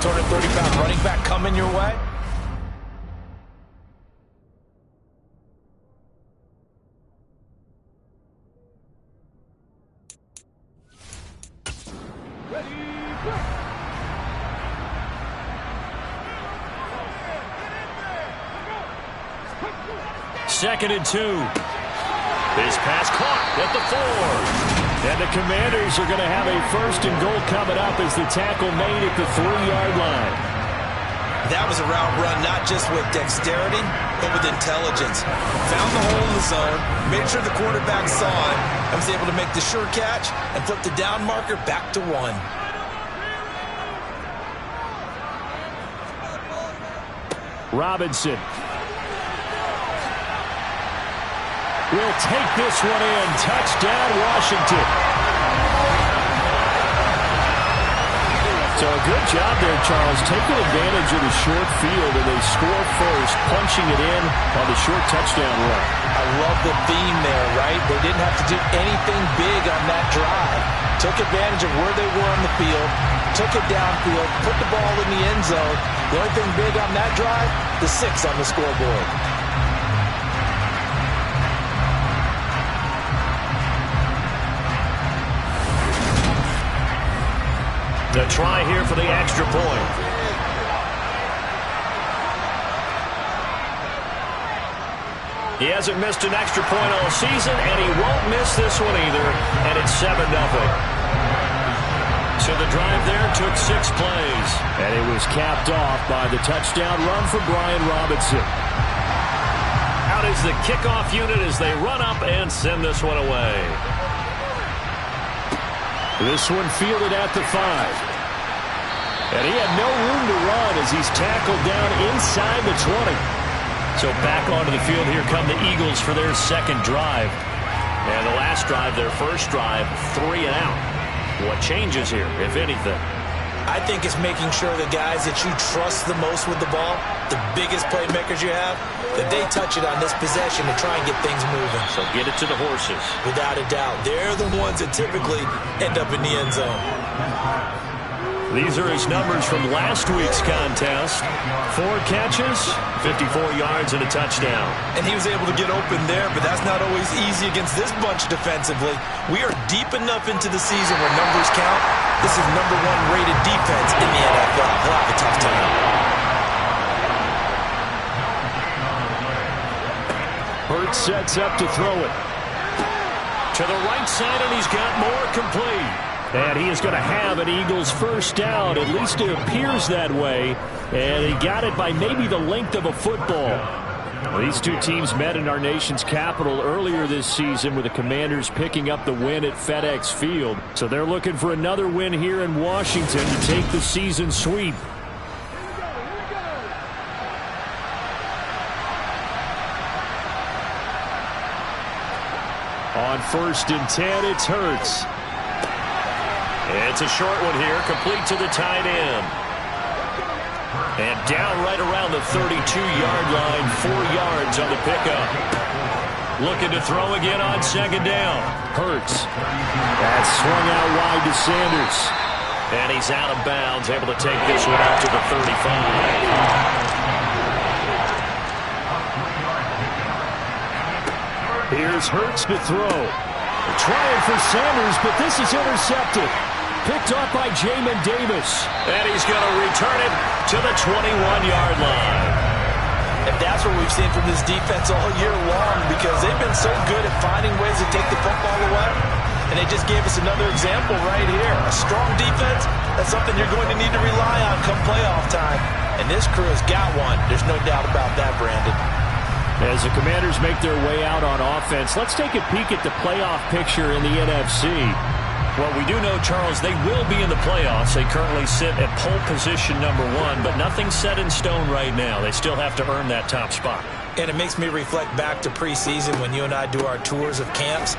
230-pound running back coming your way? Second and 2. This pass caught at the 4. And the Commanders are going to have a first and goal coming up as the tackle made at the 3-yard line. That was a route run not just with dexterity, but with intelligence. Found the hole in the zone, made sure the quarterback saw it, and was able to make the sure catch and flip the down marker back to 1. Robinson will take this one in. Touchdown, Washington. So a good job there, Charles, taking advantage of the short field, and they score first, punching it in on the short touchdown run. I love the theme there, right? They didn't have to do anything big on that drive. Took advantage of where they were on the field, took it downfield, put the ball in the end zone. The only thing big on that drive, the 6 on the scoreboard. The try here for the extra point. He hasn't missed an extra point all season, and he won't miss this one either, and it's 7-0. So the drive there took 6 plays, and it was capped off by the touchdown run for Brian Robinson. Out is the kickoff unit as they run up and send this one away. This one fielded at the 5. And he had no room to run as he's tackled down inside the 20. So back onto the field, here come the Eagles for their second drive. And the last drive, their first drive, 3 and out. What changes here, if anything? I think it's making sure the guys that you trust the most with the ball, the biggest playmakers you have, that they touch it on this possession to try and get things moving. So get it to the horses. Without a doubt. They're the ones that typically end up in the end zone. These are his numbers from last week's contest. 4 catches, 54 yards, and a touchdown. And he was able to get open there, but that's not always easy against this bunch defensively. We are deep enough into the season where numbers count. This is number 1 rated defense in the NFL. He'll have a tough time. Hurts sets up to throw it. To the right side, and he's got more complete. And he is going to have an Eagles first down. At least it appears that way. And he got it by maybe the length of a football. Well, these two teams met in our nation's capital earlier this season with the Commanders picking up the win at FedEx Field. So they're looking for another win here in Washington to take the season sweep. On 1st and 10, it's Hurts. It's a short one here, complete to the tight end. And down right around the 32-yard line, 4 yards on the pickup. Looking to throw again on 2nd down. Hurts. That's swung out wide to Sanders. And he's out of bounds, able to take this one out to the 35. Here's Hurts to throw. Trying for Sanders, but this is intercepted. Picked off by Jamin Davis. And he's going to return it to the 21-yard line. And that's what we've seen from this defense all year long, because they've been so good at finding ways to take the football away. And they just gave us another example right here. A strong defense, that's something you're going to need to rely on come playoff time. And this crew has got one. There's no doubt about that, Brandon. As the Commanders make their way out on offense, let's take a peek at the playoff picture in the NFC. Well, we do know, Charles, they will be in the playoffs. They currently sit at pole position number 1, but nothing's set in stone right now. They still have to earn that top spot. And it makes me reflect back to preseason when you and I do our tours of camps.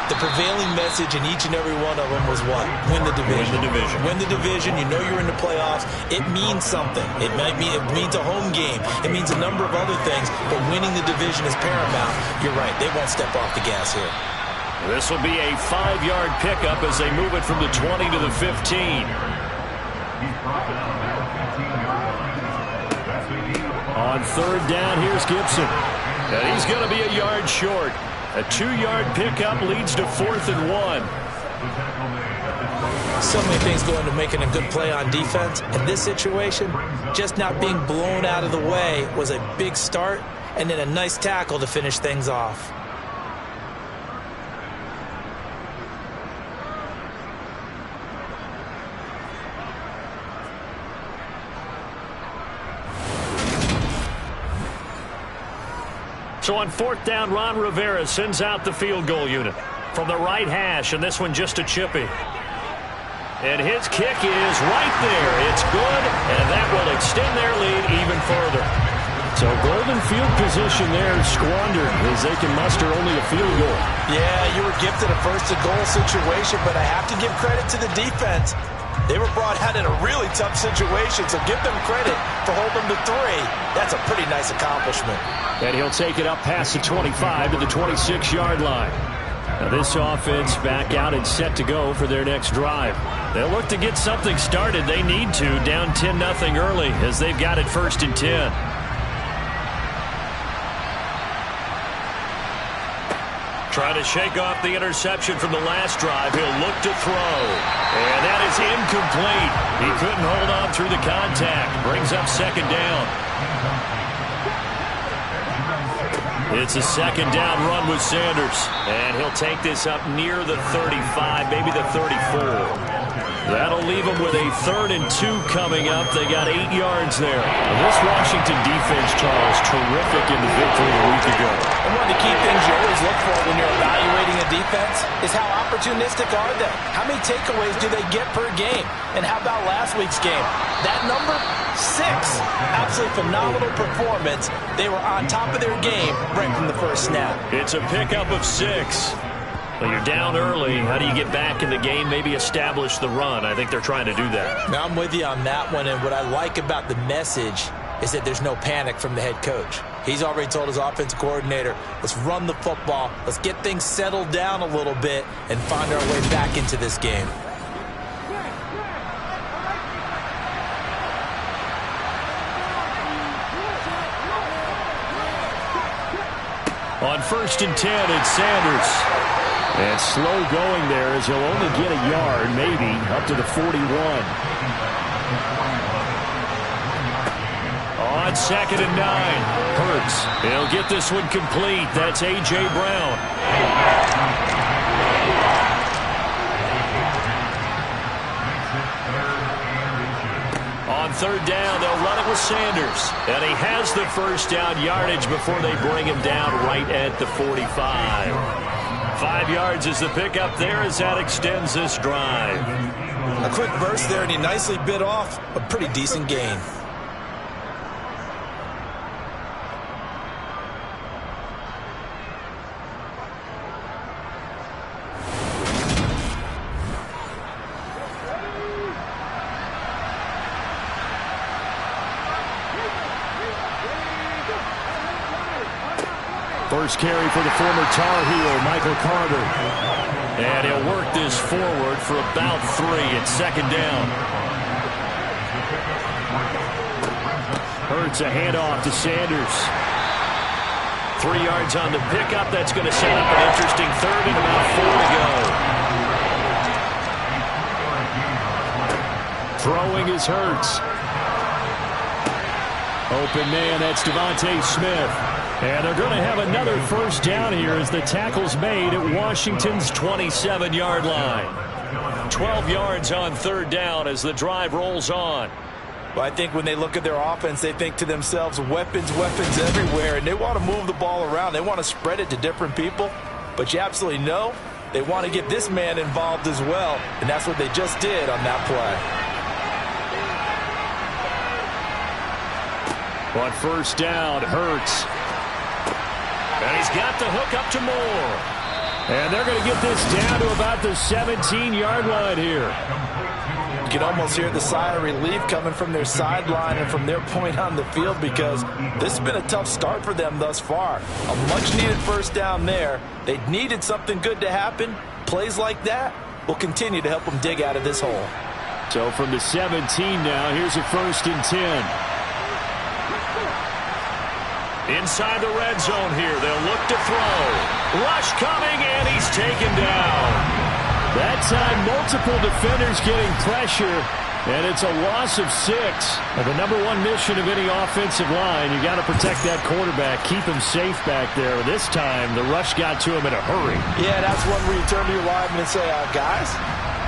The prevailing message in each and every one of them was what? Win the division. Win the division. Win the division. You know you're in the playoffs. It means something. It means a home game. It means a number of other things, but winning the division is paramount. You're right. They won't step off the gas here. This will be a 5-yard pickup as they move it from the 20 to the 15. On third down, here's Gibson. And he's going to be a yard short. A 2-yard pickup leads to 4th and 1. So many things go into making a good play on defense. In this situation, just not being blown out of the way was a big start, and then a nice tackle to finish things off. So on 4th down, Ron Rivera sends out the field goal unit from the right hash, and this one just a chippy. And his kick is right there. It's good, and that will extend their lead even further. So golden field position there squandered as they can muster only a field goal. Yeah, you were gifted a first-to-goal situation, but I have to give credit to the defense. They were brought out in a really tough situation, so give them credit for holding them to 3. That's a pretty nice accomplishment. And he'll take it up past the 25 to the 26-yard line. Now this offense back out and set to go for their next drive. They'll look to get something started. They need to, down 10-0 early as they've got it 1st and 10. Trying to shake off the interception from the last drive. He'll look to throw. And that is incomplete. He couldn't hold on through the contact. Brings up 2nd down. It's a 2nd down run with Sanders. And he'll take this up near the 35, maybe the 34. That'll leave them with a 3rd and 2 coming up. They got 8 yards there. Well, this Washington defense, Charles, terrific in the victory a week ago. And one of the key things you always look for when you're evaluating a defense is how opportunistic are they? How many takeaways do they get per game? And how about last week's game? That number, 6. Absolutely phenomenal performance. They were on top of their game right from the first snap. It's a pickup of 6. Well, you're down early. How do you get back in the game, maybe establish the run? I think they're trying to do that. Now, I'm with you on that one, and what I like about the message is that there's no panic from the head coach. He's already told his offensive coordinator, let's run the football, let's get things settled down a little bit and find our way back into this game. On 1st and 10, it's Sanders. And slow going there as he'll only get a yard, maybe, up to the 41. On 2nd and 9, Hurts. He'll get this one complete. That's A.J. Brown. On 3rd down, they'll run it with Sanders. And he has the 1st down yardage before they bring him down right at the 45. 5 yards is the pickup there as that extends this drive. A quick burst there, and he nicely bit off a pretty decent gain. First carry for the former Tar Heel, Michael Carter. And he'll work this forward for about 3 at 2nd down. Hurts a handoff to Sanders. 3 yards on the pickup. That's going to set up an interesting 3rd and about 4 to go. Throwing is Hurts. Open man, that's Devontae Smith. And they're going to have another 1st down here as the tackle's made at Washington's 27-yard line. 12 yards on 3rd down as the drive rolls on. Well, I think when they look at their offense, they think to themselves, weapons everywhere, and they want to move the ball around. They want to spread it to different people, but you absolutely know they want to get this man involved as well, and that's what they just did on that play. On 1st down, Hurts. And he's got the hook up to Moore. And they're going to get this down to about the 17-yard line here. You can almost hear the sigh of relief coming from their sideline and from their point on the field because this has been a tough start for them thus far. A much-needed 1st down there. They needed something good to happen. Plays like that will continue to help them dig out of this hole. So from the 17 now, here's a 1st and 10. Inside the red zone here, they'll look to throw. Rush coming, and he's taken down. That time, multiple defenders getting pressure, and it's a loss of 6. And the number one mission of any offensive line, you got to protect that quarterback, keep him safe back there. This time, the rush got to him in a hurry. Yeah, that's one where you turn to your lineman and say, guys,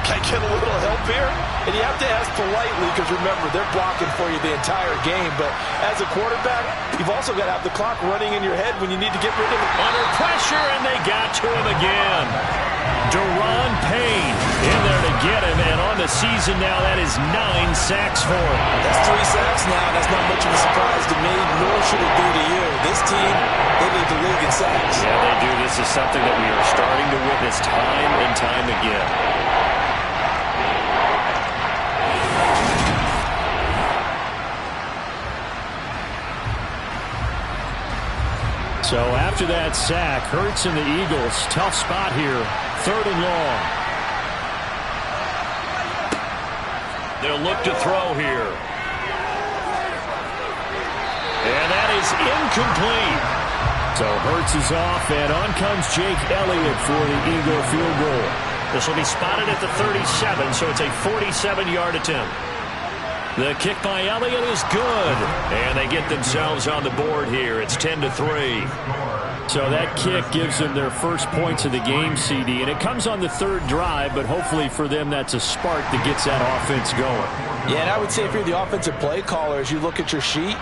can I get a little help here? And you have to ask politely because, remember, they're blocking for you the entire game. But as a quarterback, you've also got to have the clock running in your head when you need to get rid of it. Under pressure, and they got to him again. Deron Payne in there to get him, and on the season now, that is 9 sacks for him. That's 3 sacks now. That's not much of a surprise to me, nor should it be to you. This team, they lead the league in sacks. Yeah, they do. This is something that we are starting to witness time and time again. So after that sack, Hurts and the Eagles, tough spot here, 3rd and long. They'll look to throw here. And that is incomplete. So Hurts is off, and on comes Jake Elliott for the Eagle field goal. This will be spotted at the 37, so it's a 47-yard attempt. The kick by Elliott is good, and they get themselves on the board here. It's 10-3. So that kick gives them their first points of the game, CD, and it comes on the 3rd drive, but hopefully for them that's a spark that gets that offense going. Yeah, and I would say if you're the offensive play caller, as you look at your sheet,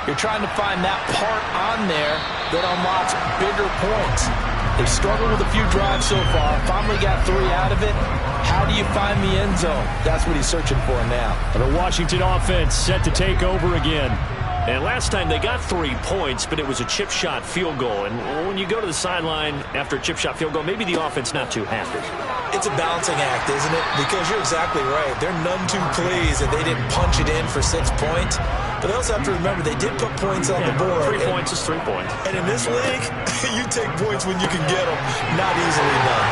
you're trying to find that part on there that unlocks bigger points. They've struggled with a few drives so far, finally got 3 out of it. How do you find the end zone? That's what he's searching for now. The Washington offense set to take over again. And last time they got 3 points, but it was a chip shot field goal. And when you go to the sideline after a chip shot field goal, maybe the offense not too happy. It's a balancing act, isn't it? Because you're exactly right. They're none too pleased that they didn't punch it in for 6 points. But they also have to remember they did put points on the board. 3 points is 3 points. And in this league, you take points when you can get them. Not easily done.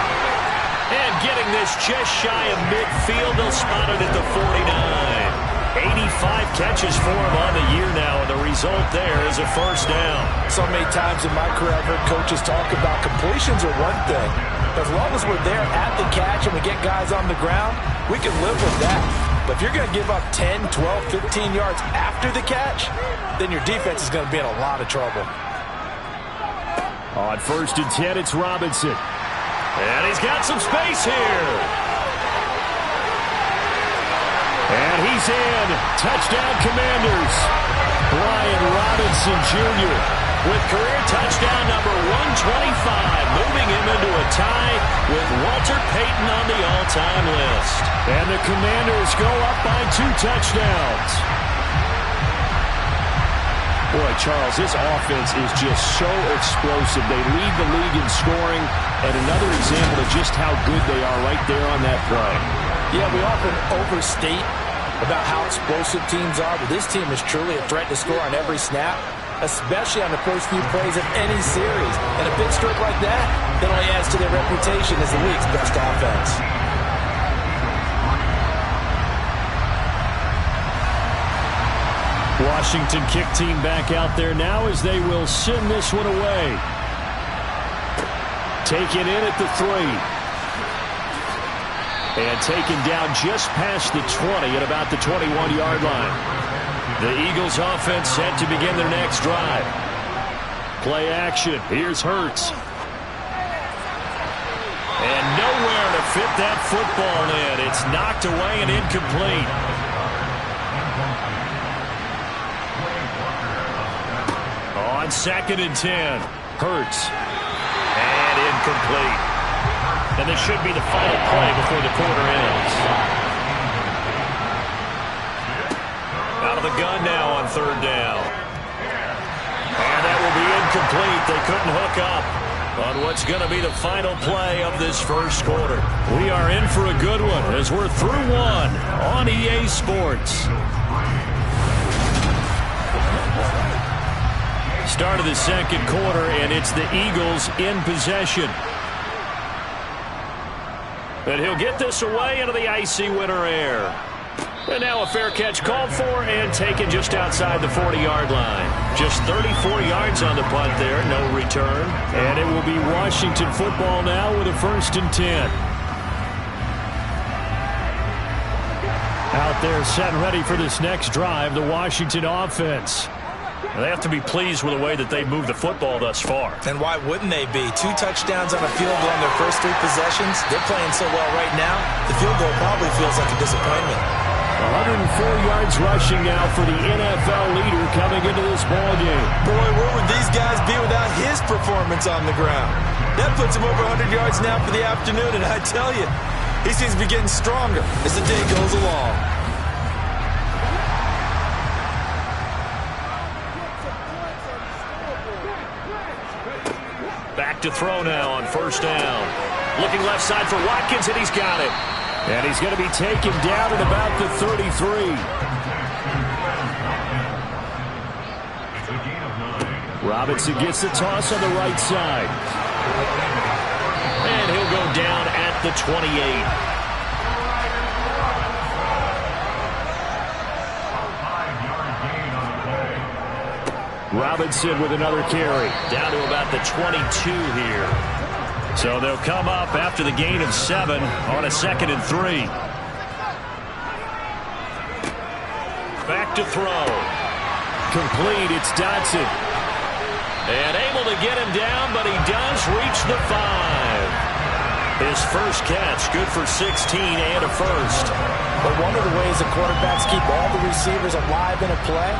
And getting this just shy of midfield, they'll spot it at the 49. 85 catches for him on the year now, and the result there is a first down. So many times in my career I've heard coaches talk about completions are one thing. As long as we're there at the catch and we get guys on the ground, we can live with that. But if you're going to give up 10, 12, 15 yards after the catch, then your defense is going to be in a lot of trouble. On 1st and 10, it's Robinson. And he's got some space here. And he's in. Touchdown, Commanders. Brian Robinson Jr. with career touchdown number 125, moving him into a tie with Walter Payton on the all-time list. And the Commanders go up by 2 touchdowns. Boy, Charles, this offense is just so explosive. They lead the league in scoring, and another example of just how good they are right there on that play. Yeah, we often overstate about how explosive teams are, but this team is truly a threat to score on every snap, especially on the first few plays of any series. And a big stroke like that only adds to their reputation as the league's best offense. Washington kick team back out there now as they will send this one away. Taken in at the 3. And taken down just past the 20 at about the 21-yard line. The Eagles offense set to begin their next drive. Play action. Here's Hurts. And nowhere to fit that football in. It's knocked away and incomplete. On 2nd and 10, Hurts. And incomplete. And this should be the final play before the quarter ends. Out of the gun now on 3rd down. And that will be incomplete. They couldn't hook up on what's going to be the final play of this first quarter. We are in for a good one as we're through 1 on EA Sports. Start of the second quarter, and it's the Eagles in possession. And he'll get this away into the icy winter air. And now a fair catch called for and taken just outside the 40-yard line. Just 34 yards on the punt there, no return. And it will be Washington football now with a 1st and 10. Out there set and ready for this next drive, the Washington offense. They have to be pleased with the way that they've moved the football thus far. And why wouldn't they be? 2 touchdowns on a field goal on their first 3 possessions. They're playing so well right now, the field goal probably feels like a disappointment. 104 yards rushing now for the NFL leader coming into this ballgame. Boy, where would these guys be without his performance on the ground? That puts him over 100 yards now for the afternoon, and I tell you, he seems to be getting stronger as the day goes along. Back to throw now on 1st down. Looking left side for Watkins, and he's got it. And he's going to be taken down at about the 33. Robinson gets the toss on the right side. And he'll go down at the 28. Robinson with another carry. Down to about the 22 here. So they'll come up after the gain of 7 on a 2nd and 3. Back to throw. Complete. It's Dotson. And able to get him down, but he does reach the 5. His first catch, good for 16 and a 1st. But one of the ways the quarterbacks keep all the receivers alive in a play,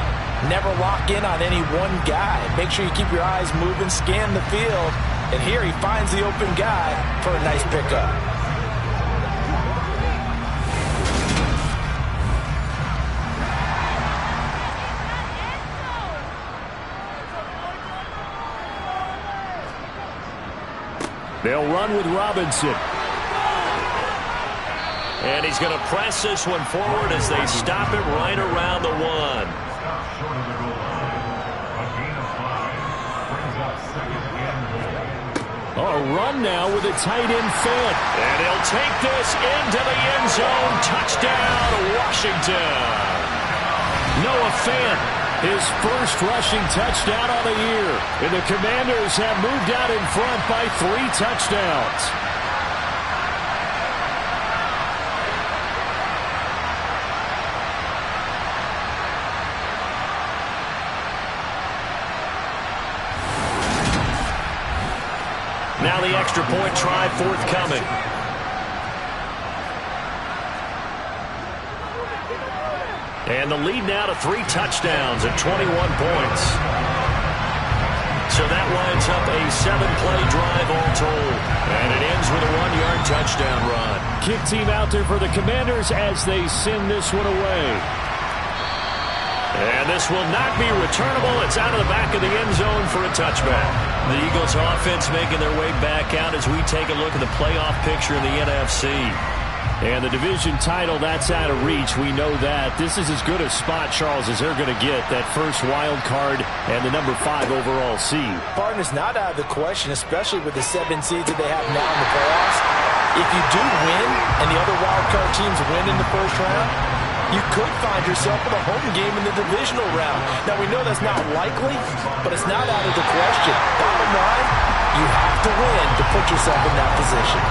never lock in on any one guy. Make sure you keep your eyes moving, scan the field. And here he finds the open guy for a nice pickup. They'll run with Robinson. And he's going to press this one forward as they stop it right around the 1. A run now with a tight end Fant. And he'll take this into the end zone. Touchdown, Washington. Noah Fant, his first rushing touchdown on the year. And the Commanders have moved out in front by 3 touchdowns. Now the extra point try forthcoming. And the lead now to 3 touchdowns at 21 points. So that winds up a 7-play drive all told. And it ends with a 1-yard touchdown run. Kick team out there for the Commanders as they send this one away. And this will not be returnable. It's out of the back of the end zone for a touchback. The Eagles offense making their way back out as we take a look at the playoff picture in the NFC. And the division title, that's out of reach. We know that. This is as good a spot, Charles, as they're going to get. That first wild card and the number 5 overall seed. Partner's not out of the question, especially with the 7 seeds that they have now in the playoffs. If you do win and the other wild card teams win in the first round, you could find yourself with a home game in the divisional round. Now, we know that's not likely, but it's not out of the question. Bottom line, you have to win to put yourself in that position.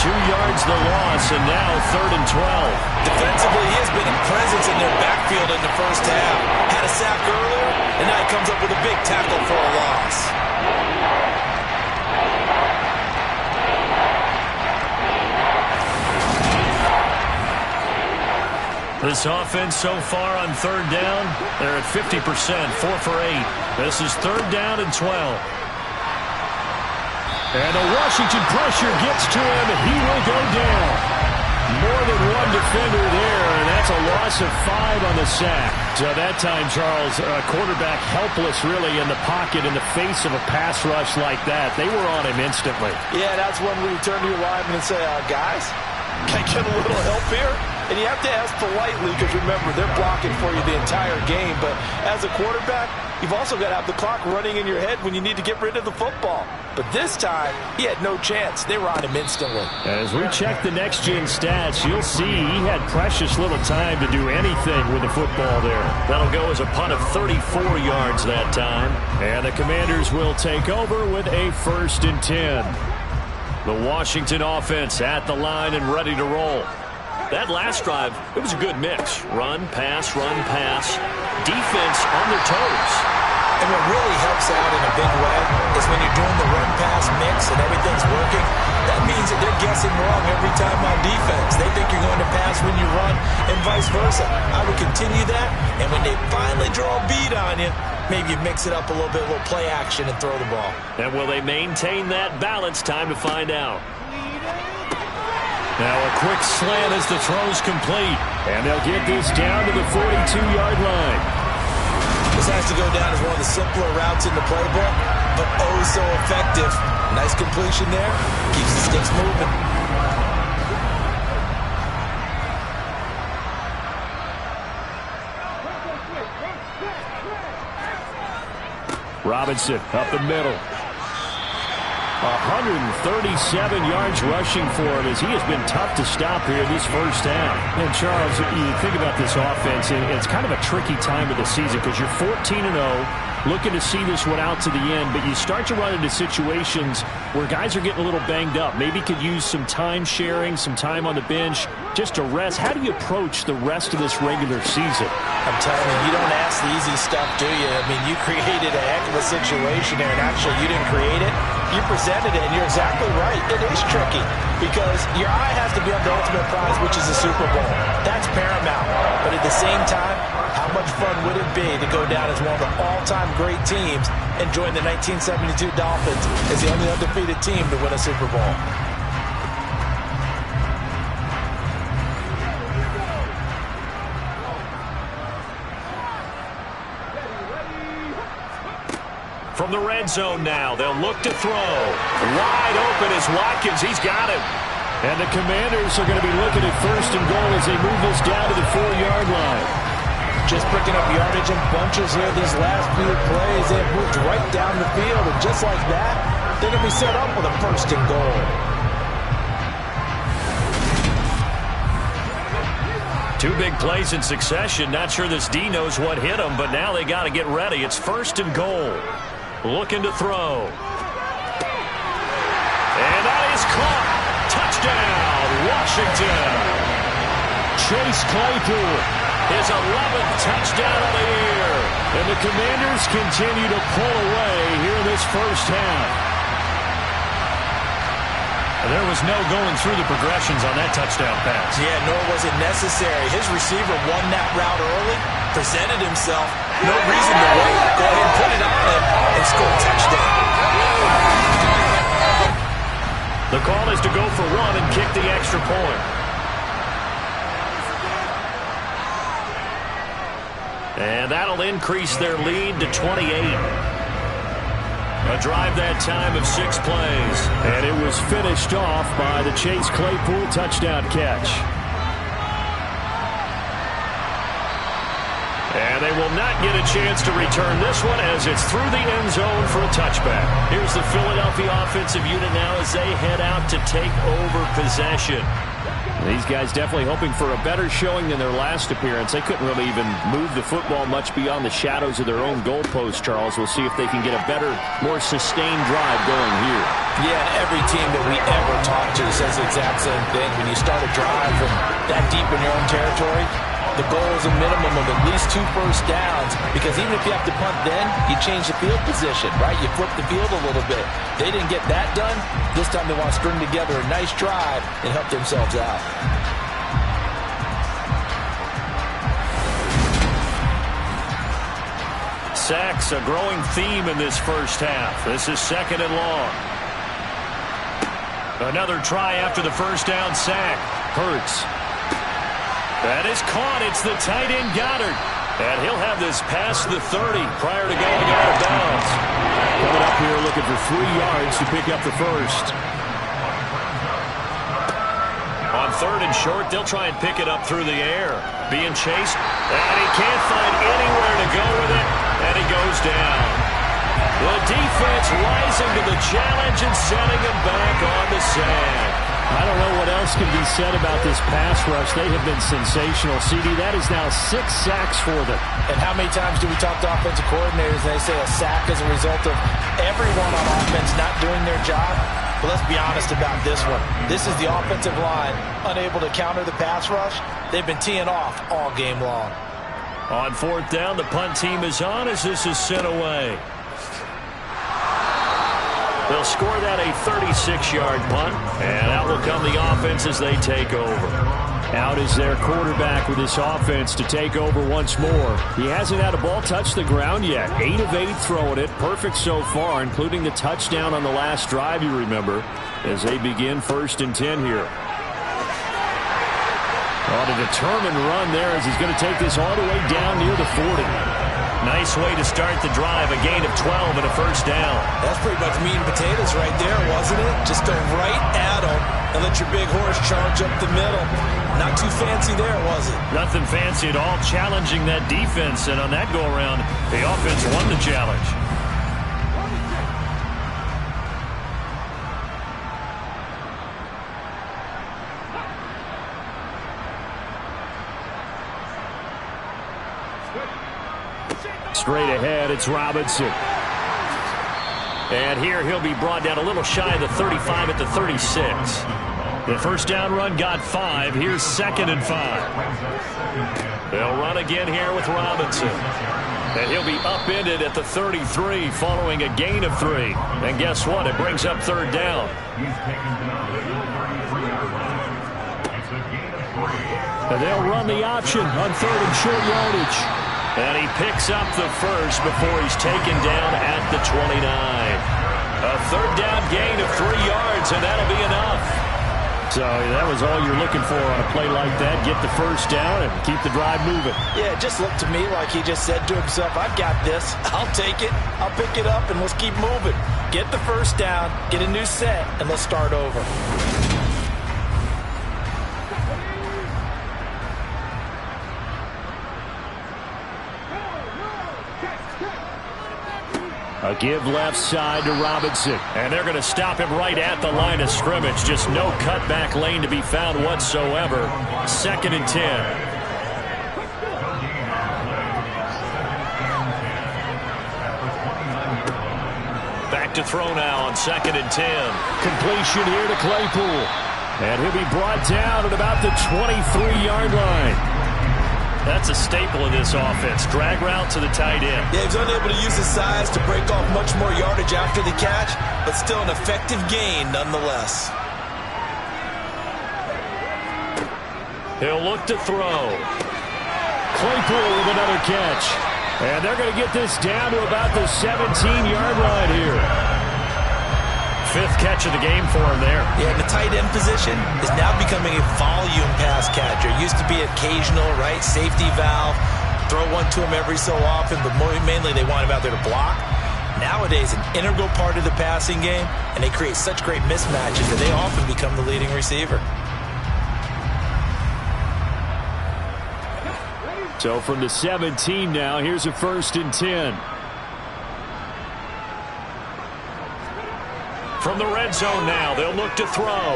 2 yards the loss, and now 3rd and 12. Defensively, he has been a presence in their backfield in the first half. Had a sack earlier, and now he comes up with a big tackle for a loss. This offense so far on 3rd down, they're at 50%, 4 for 8. This is 3rd down and 12. And the Washington pressure gets to him, and he will go down. More than one defender there, and that's a loss of 5 on the sack. So that time, Charles, a quarterback helpless really in the pocket in the face of a pass rush like that. They were on him instantly. Yeah, that's when we turn to your lineman and say, guys, can I get a little help here? And you have to ask politely because, remember, they're blocking for you the entire game. But as a quarterback, you've also got to have the clock running in your head when you need to get rid of the football. But this time, he had no chance. They were on him instantly. As we check the next-gen stats, you'll see he had precious little time to do anything with the football there. That'll go as a punt of 34 yards that time. And the Commanders will take over with a 1st and 10. The Washington offense at the line and ready to roll. That last drive, it was a good mix. Run, pass, defense on their toes. And what really helps out in a big way is when you're doing the run-pass mix and everything's working, that means that they're guessing wrong every time on defense. They think you're going to pass when you run and vice versa. I would continue that, and when they finally draw a bead on you, maybe you mix it up a little bit, a little play action and throw the ball. And will they maintain that balance? Time to find out. Now a quick slant as the throw's complete. And they'll get this down to the 42-yard line. This has to go down as one of the simpler routes in the playbook, but oh so effective. Nice completion there. Keeps the sticks moving. Robinson up the middle. 137 yards rushing for him as he has been tough to stop here this first half. And Charles, you think about this offense, and it's kind of a tricky time of the season because you're 14-0, looking to see this one out to the end, but you start to run into situations where guys are getting a little banged up. Maybe could use some time sharing, some time on the bench just to rest. How do you approach the rest of this regular season? I'm telling you, you don't ask the easy stuff, do you? I mean, you created a heck of a situation there, and actually you didn't create it. You presented it, and you're exactly right. It is tricky because your eye has to be on the ultimate prize, which is the Super Bowl. That's paramount. But at the same time, how much fun would it be to go down as one of the all-time great teams and join the 1972 Dolphins as the only undefeated team to win a Super Bowl? From the red zone now, they'll look to throw. Wide open is Watkins. He's got it. And the Commanders are going to be looking at 1st and goal as they move this down to the 4-yard line. Just picking up yardage in bunches here these last few plays. They've moved right down the field, and just like that, they're going to be set up with a 1st and goal. Two big plays in succession. Not sure this D knows what hit him, but now they got to get ready. It's 1st and goal. Looking to throw. And that is caught. Touchdown, Washington. Chase Claypool, his 11th touchdown of the year. And the Commanders continue to pull away here in this first half. There was no going through the progressions on that touchdown pass. Yeah, nor was it necessary. His receiver won that route early, presented himself. No reason to wait. Go ahead and put it on him and score a touchdown. The call is to go for one and kick the extra point. And that'll increase their lead to 28. A drive that time of 6 plays. And it was finished off by the Chase Claypool touchdown catch. And they will not get a chance to return this one as it's through the end zone for a touchback. Here's the Philadelphia offensive unit now as they head out to take over possession. These guys definitely hoping for a better showing than their last appearance. They couldn't really even move the football much beyond the shadows of their own goalpost, Charles. We'll see if they can get a better, more sustained drive going here. Yeah, and every team that we ever talk to says the exact same thing. When you start a drive from that deep in your own territory, the goal is a minimum of at least 2 first downs, because even if you have to punt then, you change the field position, right? You flip the field a little bit. They didn't get that done. This time they want to string together a nice drive and help themselves out. Sacks, a growing theme in this first half. This is 2nd and long. Another try after the first down sack. Hurts. That is caught. It's the tight end Goddard. And he'll have this past the 30 prior to going out of bounds. Coming up here looking for 3 yards to pick up the first. On third and short. They'll try and pick it up through the air. Being chased, and he can't find anywhere to go with it, and he goes down. The defense rising to the challenge and sending him back on the sand. I don't know what else can be said about this pass rush. They have been sensational. CD, that is now 6 sacks for them. And how many times do we talk to offensive coordinators and they say a sack is a result of everyone on offense not doing their job? But let's be honest about this one. This is the offensive line unable to counter the pass rush. They've been teeing off all game long. On fourth down, the punt team is on as this is sent away. They'll score that a 36-yard punt, and out will come the offense as they take over. Out is their quarterback with this offense to take over once more. He hasn't had a ball touch the ground yet. 8 of 8 throwing it. Perfect so far, including the touchdown on the last drive, you remember, as they begin 1st and 10 here. On a determined run there as he's going to take this all the way down near the 40. Nice way to start the drive, a gain of 12 and a first down. That's pretty much meat and potatoes right there, wasn't it? Just go right at them and let your big horse charge up the middle. Not too fancy there, was it? Nothing fancy at all, challenging that defense, and on that go-around, the offense won the challenge. Straight ahead, it's Robinson. And here he'll be brought down a little shy of the 35 at the 36. The first down run got 5. Here's 2nd and 5. They'll run again here with Robinson. And he'll be upended at the 33 following a gain of 3. And guess what? It brings up 3rd down. And they'll run the option on 3rd and short yardage. And he picks up the first before he's taken down at the 29. A 3rd down gain of 3 yards, and that'll be enough. So that was all you're looking for on a play like that. Get the first down and keep the drive moving. Yeah, it just looked to me like he just said to himself, I've got this. I'll take it. I'll pick it up, and let's keep moving. Get the first down, get a new set, and let's start over. A give left side to Robinson. And they're going to stop him right at the line of scrimmage. Just no cutback lane to be found whatsoever. 2nd and 10. Back to throw now on 2nd and 10. Completion here to Claypool. And he'll be brought down at about the 23-yard line. That's a staple of this offense. Drag route to the tight end. Yeah, he's unable to use his size to break off much more yardage after the catch, but still an effective gain nonetheless. He'll look to throw. Claypool with another catch. And they're going to get this down to about the 17-yard line here. 5th catch of the game for him there. Yeah, the tight end position is now becoming a volume pass catcher. Used to be occasional, right? Safety valve. Throw one to him every so often, but mainly they want him out there to block. Nowadays, an integral part of the passing game, and they create such great mismatches that they often become the leading receiver. So from the 17 now, here's a 1st and 10. From the red zone now, they'll look to throw.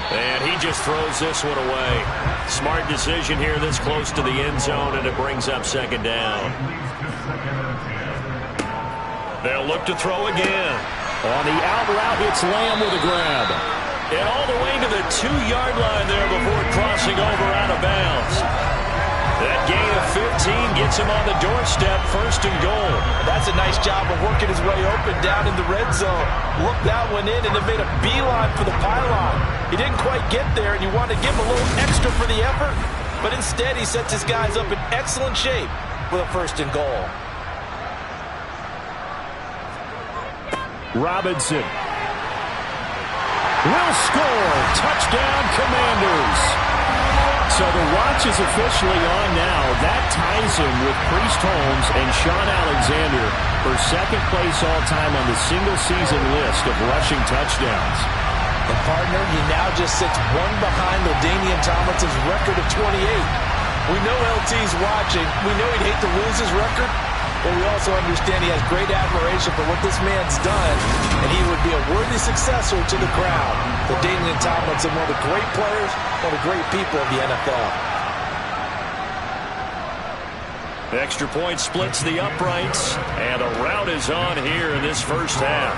And he just throws this one away. Smart decision here this close to the end zone, and it brings up 2nd down. They'll look to throw again. On the out route, it's Lamb with a grab. And all the way to the 2-yard line there before crossing over out of bounds. That gain of 15 gets him on the doorstep, 1st and goal. That's a nice job of working his way open down in the red zone. Looked that one in and then made a beeline for the pylon. He didn't quite get there, and you want to give him a little extra for the effort. But instead, he sets his guys up in excellent shape with a 1st and goal. Robinson will score. Touchdown, Commanders. So the watch is officially on now. That ties him with Priest Holmes and Sean Alexander for 2nd place all-time on the single-season list of rushing touchdowns. And, partner, he now just sits one behind LaDainian Tomlinson's record of 28. We know LT's watching. We know he'd hate to lose his record, but we also understand he has great admiration for what this man's done, and he would be a worthy successor to the crown. LaDainian Tomlinson, one of the great players, one of the great people of the NFL. Extra point splits the uprights, and a rout is on here in this first half.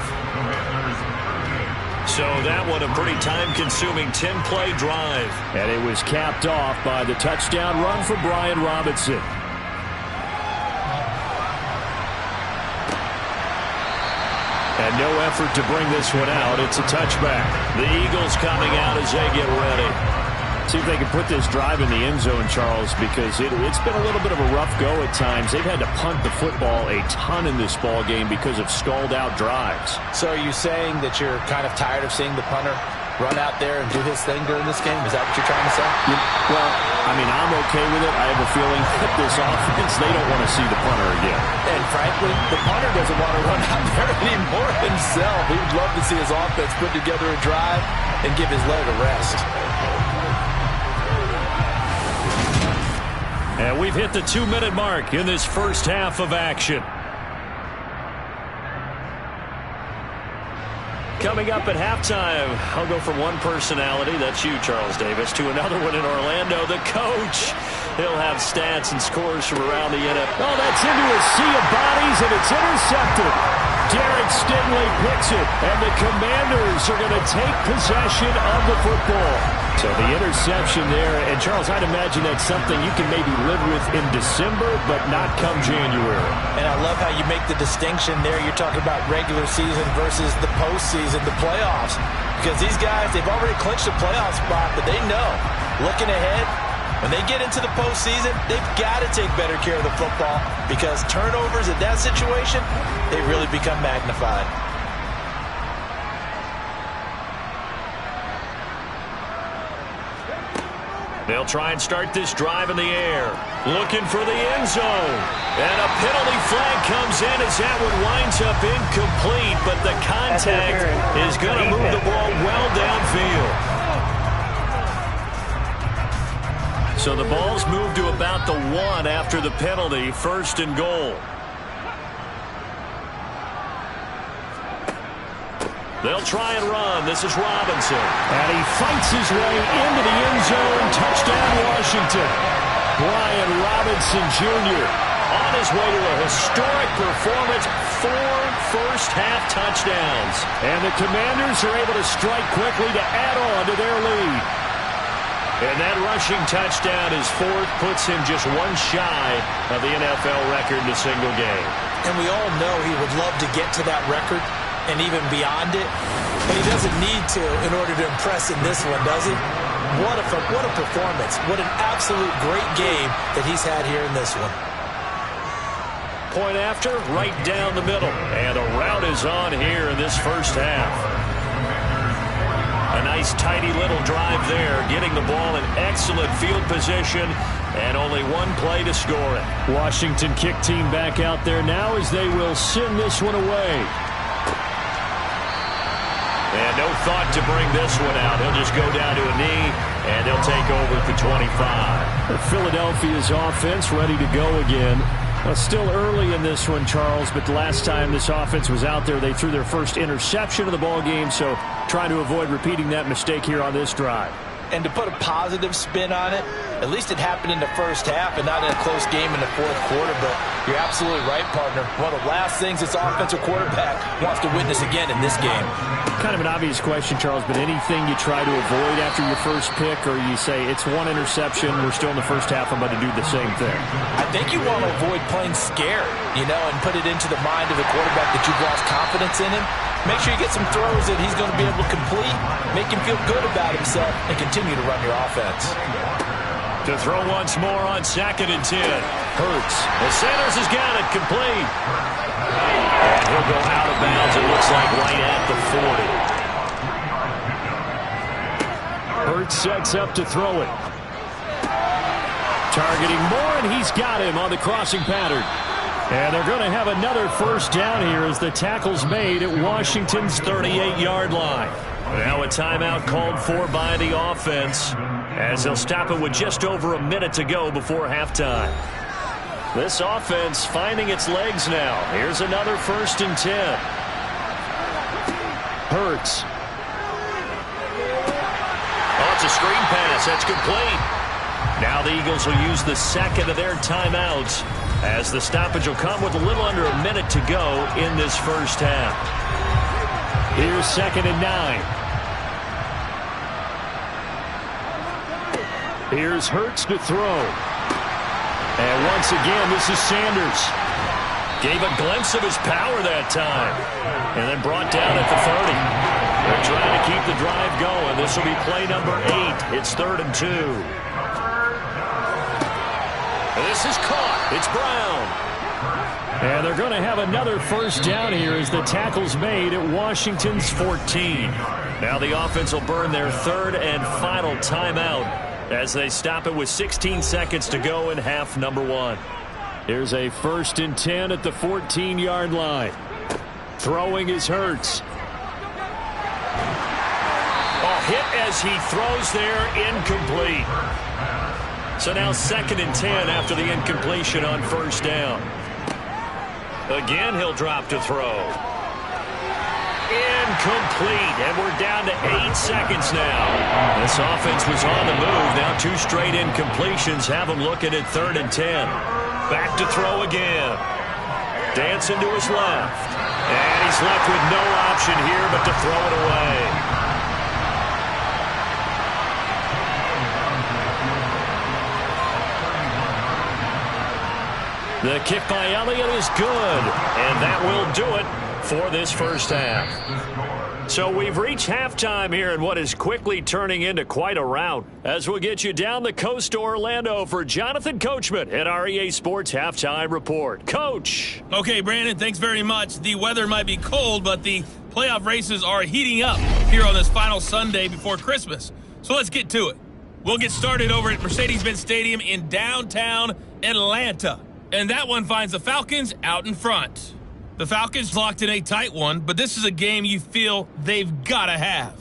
So that one a pretty time-consuming 10-play drive. And it was capped off by the touchdown run for Brian Robinson. And no effort to bring this one out. It's a touchback. The Eagles coming out as they get ready. See if they can put this drive in the end zone, Charles, because it's been a little bit of a rough go at times. They've had to punt the football a ton in this ball game because of stalled-out drives. So are you saying that you're kind of tired of seeing the punter run out there and do his thing during this game? Is that what you're trying to say? Well, I mean, I'm okay with it. I have a feeling that this offense, they don't want to see the punter again. And frankly, the punter doesn't want to run out there anymore himself. He would love to see his offense put together a drive and give his leg a rest. And we've hit the 2-minute mark in this first half of action. Coming up at halftime, I'll go from one personality, that's you, Charles Davis, to another one in Orlando, the coach. He'll have stats and scores from around the NFL. Oh, that's into a sea of bodies, and it's intercepted. Derek Stingley picks it, and the Commanders are going to take possession of the football. So the interception there, and Charles, I'd imagine that's something you can maybe live with in December, but not come January. And I love how you make the distinction there. You're talking about regular season versus the postseason, the playoffs. Because these guys, they've already clinched a playoff spot, but they know, looking ahead, when they get into the postseason, they've got to take better care of the football because turnovers in that situation, they really become magnified. They'll try and start this drive in the air. Looking for the end zone. And a penalty flag comes in as that one winds up incomplete, but the contact is going to move the ball well downfield. So the ball's moved to about the 1 after the penalty, 1st and goal. They'll try and run. This is Robinson. And he fights his way into the end zone. Touchdown, Washington. Brian Robinson Jr. on his way to a historic performance. 4 first-half touchdowns. And the Commanders are able to strike quickly to add on to their lead. And that rushing touchdown, his 4th, puts him just 1 shy of the NFL record in a single game. And we all know he would love to get to that record and even beyond it, but he doesn't need to in order to impress in this one, does he? What a performance. What an absolute great game that he's had here in this one. Point after, right down the middle. And a rout is on here in this first half. A nice, tidy little drive there, getting the ball in excellent field position, and only 1 play to score it. Washington kick team back out there now as they will send this one away. And no thought to bring this one out. He'll just go down to a knee, and they'll take over at the 25. Philadelphia's offense ready to go again. Still early in this one, Charles, but the last time this offense was out there, they threw their first interception of the ball game, so trying to avoid repeating that mistake here on this drive. And to put a positive spin on it, at least it happened in the first half and not in a close game in the 4th quarter. But you're absolutely right, partner. One of the last things this offensive quarterback wants to witness again in this game. Kind of an obvious question, Charles, but anything you try to avoid after your first pick, or you say it's 1 interception, we're still in the first half, I'm about to do the same thing? I think you want to avoid playing scared, and put it into the mind of the quarterback that you've lost confidence in him. Make sure you get some throws that he's going to be able to complete, make him feel good about himself, and continue to run your offense. To throw once more on 2nd and 10. Hurts. The Sanders has got it complete. And he'll go out of bounds, it looks like right at the 40. Hurts sets up to throw it. Targeting Moore, and he's got him on the crossing pattern. And they're going to have another first down here as the tackle's made at Washington's 38-yard line. Now a timeout called for by the offense as they'll stop it with just over a minute to go before halftime. This offense finding its legs now. Here's another 1st and 10. Hurts. Oh, it's a screen pass. That's complete. Now the Eagles will use the second of their timeouts as the stoppage will come with a little under a minute to go in this first half. Here's 2nd and 9. Here's Hurts to throw. And once again, this is Sanders. Gave a glimpse of his power that time. And then brought down at the 30. They're trying to keep the drive going. This will be play number 8. It's 3rd and 2. This is caught. It's Brown. And they're going to have another first down here as the tackle's made at Washington's 14. Now the offense will burn their 3rd and final timeout as they stop it with 16 seconds to go in half number 1. Here's a 1st and 10 at the 14-yard line. Throwing is Hurts. Hit as he throws there, incomplete. So now 2nd and 10 after the incompletion on 1st down. Again, he'll drop to throw. Incomplete, and we're down to 8 seconds now. This offense was on the move. Now 2 straight incompletions have them looking at 3rd and 10. Back to throw again. Dancing to his left. And he's left with no option here but to throw it away. The kick by Elliott is good, and that will do it for this first half. So we've reached halftime here in what is quickly turning into quite a rout, as we'll get you down the coast to Orlando for Jonathan Coachman at our EA Sports Halftime Report. Coach. Okay, Brandon, thanks very much. The weather might be cold, but the playoff races are heating up here on this final Sunday before Christmas. So let's get to it. We'll get started over at Mercedes-Benz Stadium in downtown Atlanta. And that one finds the Falcons out in front. The Falcons locked in a tight one, but this is a game you feel they've got to have.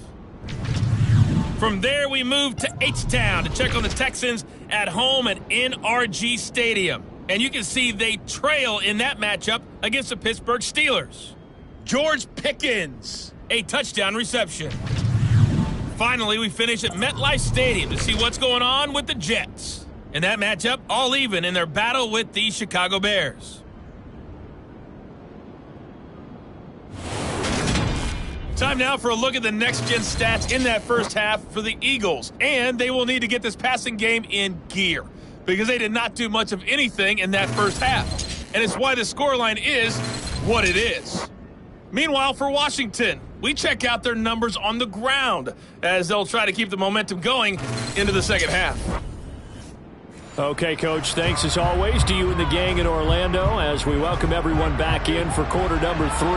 From there, we move to H-Town to check on the Texans at home at NRG Stadium. And you can see they trail in that matchup against the Pittsburgh Steelers. George Pickens, a touchdown reception. Finally, we finish at MetLife Stadium to see what's going on with the Jets. In that matchup, all even in their battle with the Chicago Bears. Time now for a look at the next-gen stats in that first half for the Eagles. And they will need to get this passing game in gear because they did not do much of anything in that first half. And it's why the scoreline is what it is. Meanwhile, for Washington, we check out their numbers on the ground as they'll try to keep the momentum going into the second half. Okay, Coach, thanks as always to you and the gang in Orlando as we welcome everyone back in for quarter number 3.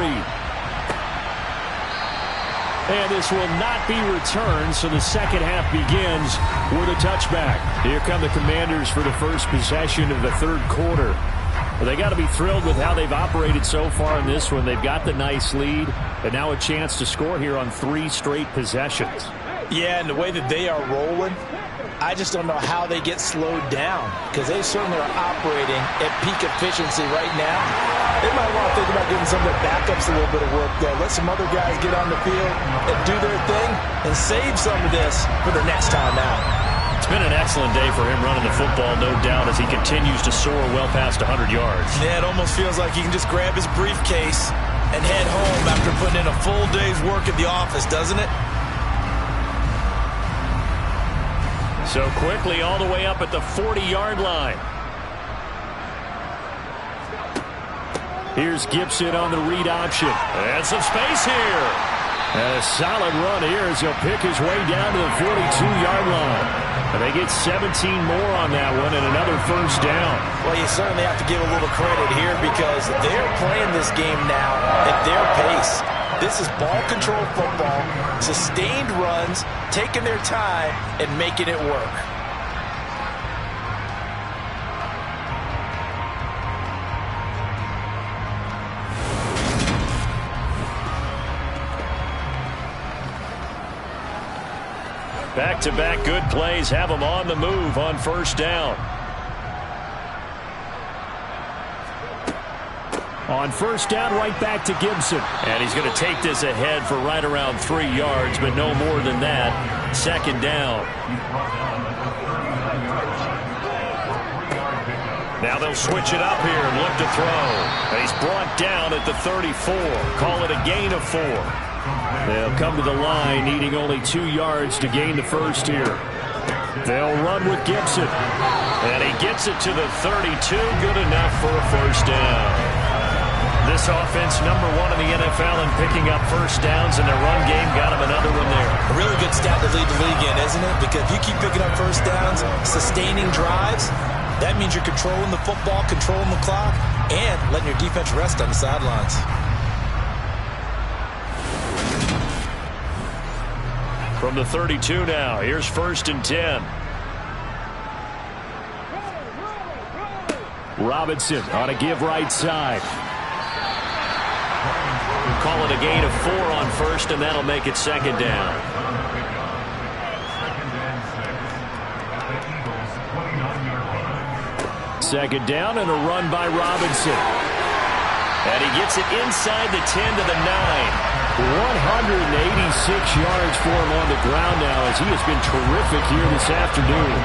And this will not be returned, so the second half begins with a touchback. Here come the Commanders for the first possession of the third quarter. Well, they got to be thrilled with how they've operated so far in this one. They've got the nice lead, and now a chance to score here on 3 straight possessions. Yeah, and the way that they are rolling, I just don't know how they get slowed down because they certainly are operating at peak efficiency right now. They might want to think about giving some of their backups a little bit of work, though. Let some other guys get on the field and do their thing and save some of this for the next time out. It's been an excellent day for him running the football, no doubt, as he continues to soar well past 100 yards. Yeah, it almost feels like he can just grab his briefcase and head home after putting in a full day's work at the office, doesn't it? So quickly all the way up at the 40-yard line. Here's Gibson on the read option. And some space here. And a solid run here as he'll pick his way down to the 42-yard line. And they get 17 more on that one and another first down. Well, you certainly have to give a little credit here because they're playing this game now at their pace. This is ball control football, sustained runs, taking their time and making it work. Back-to-back good plays have them on the move on first down. On first down, right back to Gibson. And he's going to take this ahead for right around 3 yards, but no more than that. Second down. Now they'll switch it up here and look to throw. And he's brought down at the 34. Call it a gain of 4. They'll come to the line, needing only 2 yards to gain the first here. They'll run with Gibson. And he gets it to the 32. Good enough for a first down. This offense, #1 in the NFL in picking up first downs, and their run game got him another one there. A really good stat to lead the league in, isn't it? Because if you keep picking up first downs, sustaining drives, that means you're controlling the football, controlling the clock, and letting your defense rest on the sidelines. From the 32 now, here's 1st and 10. Robinson on a give right side. Call it a gain of 4 on first, and that'll make it second down. Second down and a run by Robinson. And he gets it inside the 10 to the 9. 186 yards for him on the ground now, as he has been terrific here this afternoon.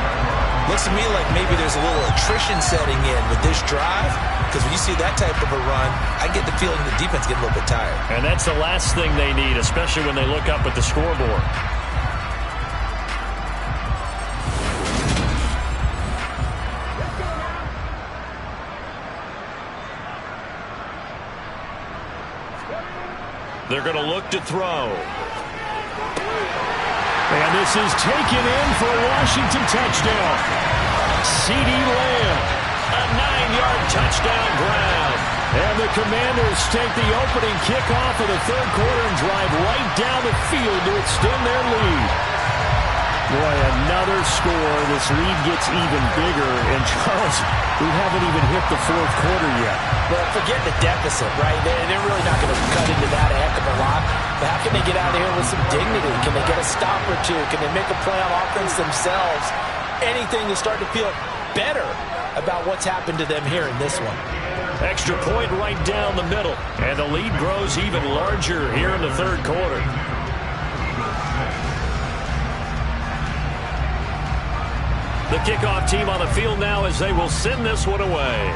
Looks to me like maybe there's a little attrition setting in with this drive, because when you see that type of a run, I get the feeling the defense getting a little bit tired. And that's the last thing they need, especially when they look up at the scoreboard. They're going to look to throw. And this is taken in for a Washington touchdown. CeeDee Lamb, a 9-yard touchdown grab. And the Commanders take the opening kickoff of the third quarter and drive right down the field to extend their lead. Boy, another score. This lead gets even bigger. And Charles, we haven't even hit the fourth quarter yet. Well, forget the deficit, right? They're really not going to cut into that a heck of a lot. But how can they get out of here with some dignity? Can they get a stop or two? Can they make a play on offense themselves? Anything to start to feel better about what's happened to them here in this one. Extra point right down the middle. And the lead grows even larger here in the third quarter. The kickoff team on the field now as they will send this one away.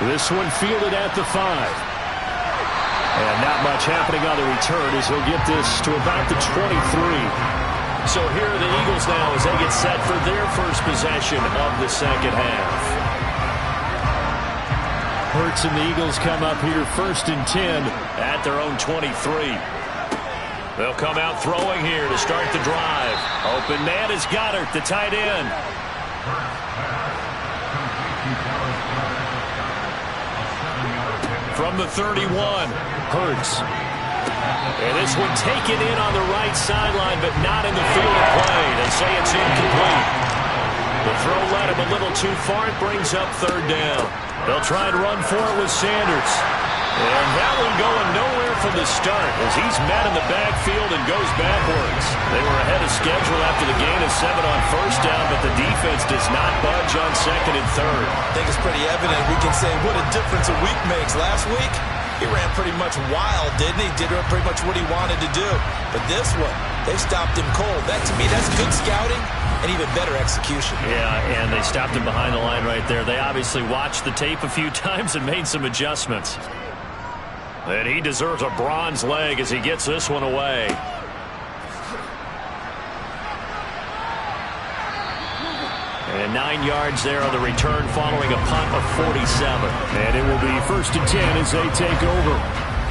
This one fielded at the 5. And not much happening on the return as he'll get this to about the 23. So here are the Eagles now as they get set for their first possession of the second half. Hurts and the Eagles come up here 1st and 10 at their own 23. They'll come out throwing here to start the drive. Open man is Goddard, the tight end. From the 31, Hurts. And this one taken in on the right sideline, but not in the field of play. They say it's incomplete. The throw led him a little too far. It brings up third down. They'll try and run for it with Sanders. And that one going nowhere from the start as he's met in the backfield and goes backwards. They were ahead of schedule after the gain of 7 on first down, but the defense does not budge on second and third. I think it's pretty evident. We can say what a difference a week makes. Last week, he ran pretty much wild, didn't he? Did pretty much what he wanted to do. But this one, they stopped him cold. That, to me, that's good scouting and even better execution. Yeah, and they stopped him behind the line right there. They obviously watched the tape a few times and made some adjustments. And he deserves a bronze leg as he gets this one away. And 9 yards there on the return following a punt of 47. And it will be 1st and 10 as they take over.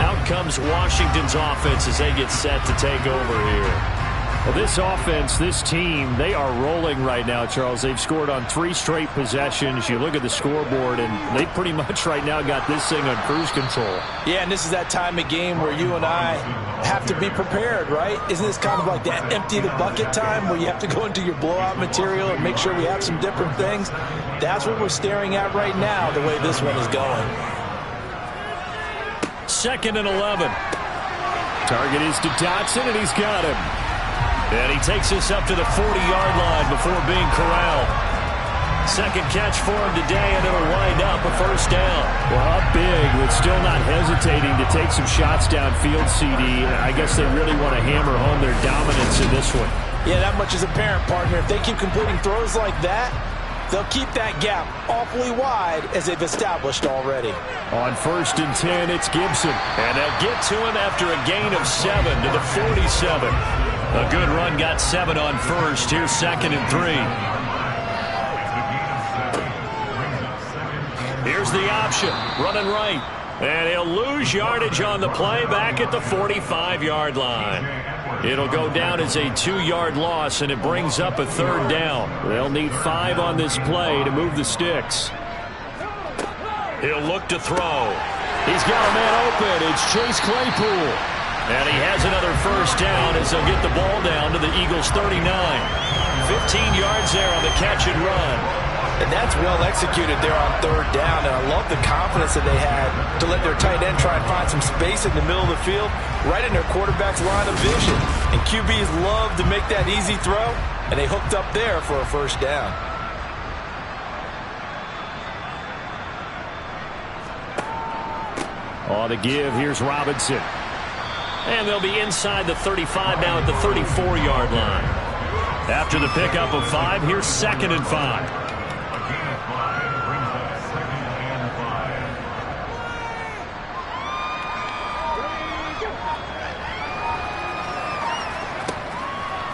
Out comes Washington's offense as they get set to take over here. Well, this offense, this team, they are rolling right now, Charles. They've scored on 3 straight possessions. You look at the scoreboard, and they pretty much right now got this thing on cruise control. Yeah, and this is that time of game where you and I have to be prepared, right? Isn't this kind of like that empty the bucket time where you have to go into your blowout material and make sure we have some different things? That's what we're staring at right now, the way this one is going. 2nd and 11. Target is to Dotson, and he's got him. And he takes us up to the 40-yard line before being corralled. Second catch for him today, and it'll wind up a first down. Well, up big, but still not hesitating to take some shots downfield, CD. I guess they really want to hammer home their dominance in this one. Yeah, that much is apparent, partner. If they keep completing throws like that, they'll keep that gap awfully wide as they've established already. On 1st and 10, it's Gibson. And they'll get to him after a gain of 7 to the 47. A good run got 7 on first. Here's 2nd and 3. Here's the option, running right. And he'll lose yardage on the play back at the 45-yard line. It'll go down as a 2-yard loss, and it brings up a 3rd down. They'll need 5 on this play to move the sticks. He'll look to throw. He's got a man open. It's Chase Claypool. And he has another first down as they'll get the ball down to the Eagles' 39. 15 yards there on the catch and run. And that's well executed there on 3rd down. And I love the confidence that they had to let their tight end try and find some space in the middle of the field, right in their quarterback's line of vision. And QBs love to make that easy throw, and they hooked up there for a first down. On the give, here's Robinson. And they'll be inside the 35 now at the 34-yard line. After the pickup of 5, here's 2nd and 5.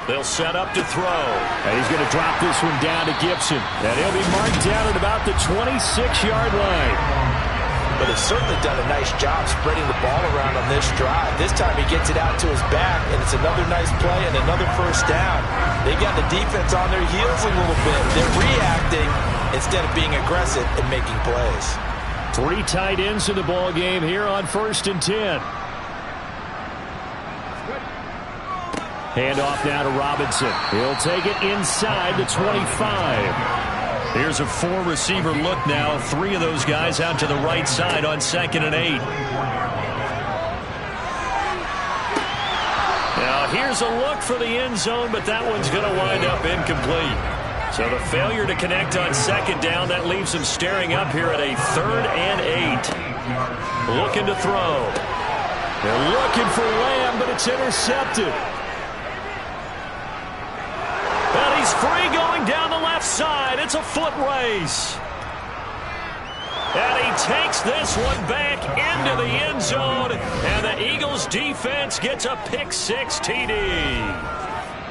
They'll set up to throw. And he's going to drop this one down to Gibson. And he'll be marked down at about the 26-yard line. But he's certainly done a nice job spreading the ball around on this drive. This time he gets it out to his back, and it's another nice play and another first down. They've got the defense on their heels a little bit. They're reacting instead of being aggressive and making plays. 3 tight ends in the ball game here on 1st and 10. Handoff now to Robinson. He'll take it inside the 25. Here's a 4-receiver look now. 3 of those guys out to the right side on 2nd and 8. Now here's a look for the end zone, but that one's going to wind up incomplete. So the failure to connect on 2nd down, that leaves them staring up here at a 3rd and 8. Looking to throw. They're looking for Lamb, but it's intercepted. And he's free going down the left side. It's a foot race. And he takes this one back into the end zone. And the Eagles defense gets a pick-6 TD.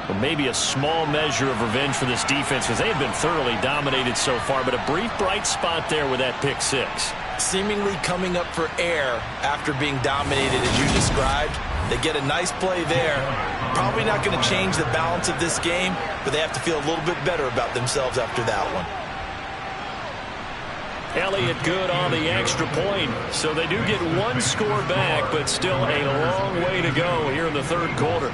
Well, maybe a small measure of revenge for this defense because they have been thoroughly dominated so far. But a brief bright spot there with that pick-6. Seemingly coming up for air after being dominated as you described. They get a nice play there. Probably not going to change the balance of this game, but they have to feel a little bit better about themselves after that one. Elliott good on the extra point. So they do get 1 score back, but still a long way to go here in the 3rd quarter.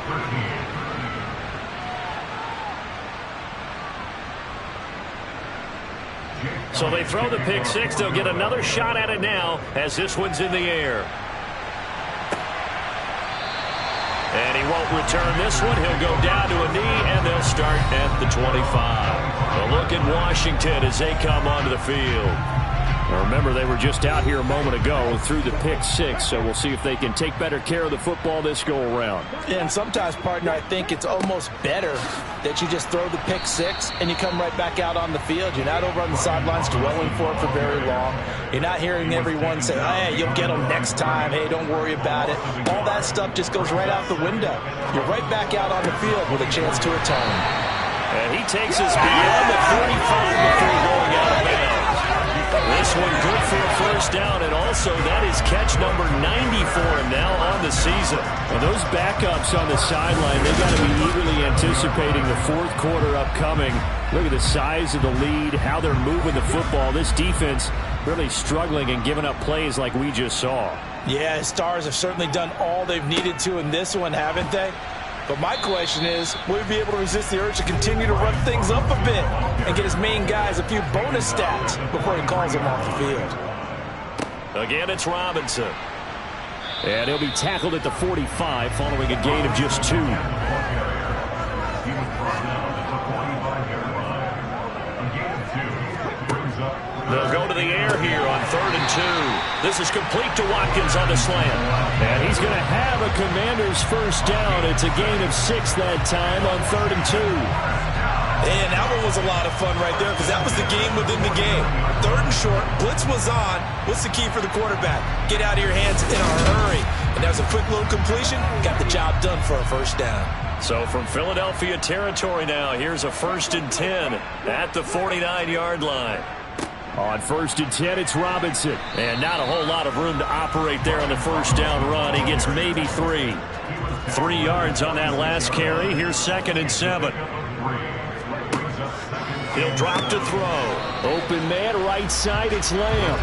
So they throw the pick-6. They'll get another shot at it now as this one's in the air. And he won't return this one. He'll go down to a knee, and they'll start at the 25. A look at Washington as they come onto the field. Now remember, they were just out here a moment ago through the pick-6, so we'll see if they can take better care of the football this go-around. Yeah, and sometimes, partner, I think it's almost better that you just throw the pick-6 and you come right back out on the field. You're not over on the sidelines dwelling for it for very long. You're not hearing everyone say, hey, you'll get them next time. Hey, don't worry about it. All that stuff just goes right out the window. You're right back out on the field with a chance to atone. And he takes us beyond the 35 before going out of bounds. This one good for a first down, and also that is catch number 90 for him now on the season. Well, those backups on the sideline, they've got to be eagerly anticipating the 4th quarter upcoming. Look at the size of the lead, how they're moving the football. This defense really struggling and giving up plays like we just saw. Yeah, Stars have certainly done all they've needed to in this one, haven't they? But my question is, will he be able to resist the urge to continue to run things up a bit and get his main guys a few bonus stats before he calls them off the field? Again, it's Robinson. And he'll be tackled at the 45 following a gain of just 2. They'll go to the air here on 3rd and 2. This is complete to Watkins on the slant. And he's going to have a Commanders first down. It's a gain of 6 that time on 3rd and 2. And that one was a lot of fun right there because that was the game within the game. 3rd and short, blitz was on. What's the key for the quarterback? Get out of your hands in a hurry. And that was a quick little completion. Got the job done for a first down. So from Philadelphia territory now, here's a 1st and 10 at the 49-yard line. On 1st and 10, it's Robinson. And not a whole lot of room to operate there on the first down run. He gets maybe 3. 3 yards on that last carry. Here's 2nd and 7. He'll drop to throw. Open man, right side, it's Lamb.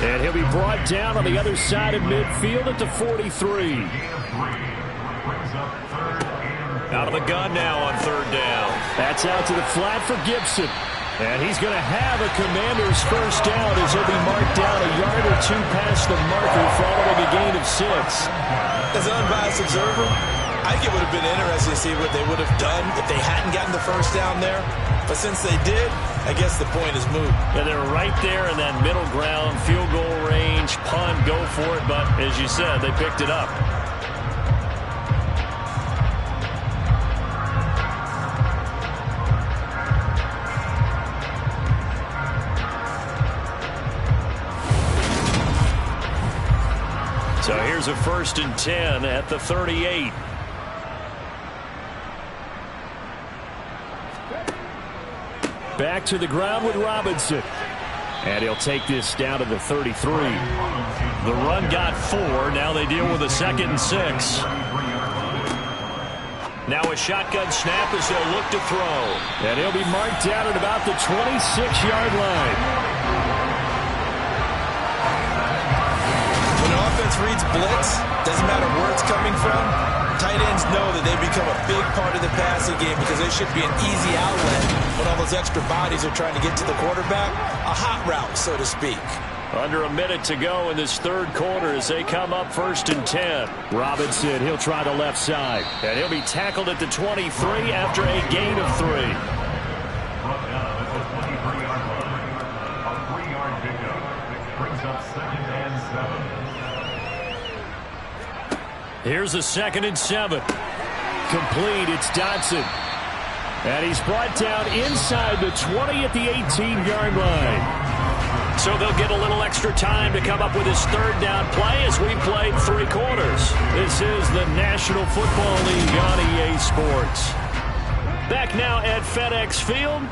And he'll be brought down on the other side of midfield at the 43. Out of the gun now on 3rd down. That's out to the flat for Gibson. And he's going to have a Commanders first down as he'll be marked down a yard or 2 past the marker following a gain of 6. As an unbiased observer, I think it would have been interesting to see what they would have done if they hadn't gotten the first down there. But since they did, I guess the point is moot. Yeah, they're right there in that middle ground, field goal range, punt, go for it. But as you said, they picked it up. So here's a 1st and 10 at the 38. Back to the ground with Robinson. And he'll take this down to the 33. The run got 4. Now they deal with a 2nd and 6. Now a shotgun snap as they'll look to throw. And he'll be marked down at about the 26-yard line. Offense reads blitz, doesn't matter where it's coming from. Tight ends know that they become a big part of the passing game because they should be an easy outlet when all those extra bodies are trying to get to the quarterback. A hot route, so to speak. Under a minute to go in this 3rd quarter as they come up 1st and 10. Robinson, he'll try the left side. And he'll be tackled at the 23 after a gain of 3. Here's a 2nd and 7. Complete, it's Dotson. And he's brought down inside the 20 at the 18-yard line. So they'll get a little extra time to come up with his 3rd down play as we played 3 quarters. This is the National Football League on EA Sports. Back now at FedEx Field.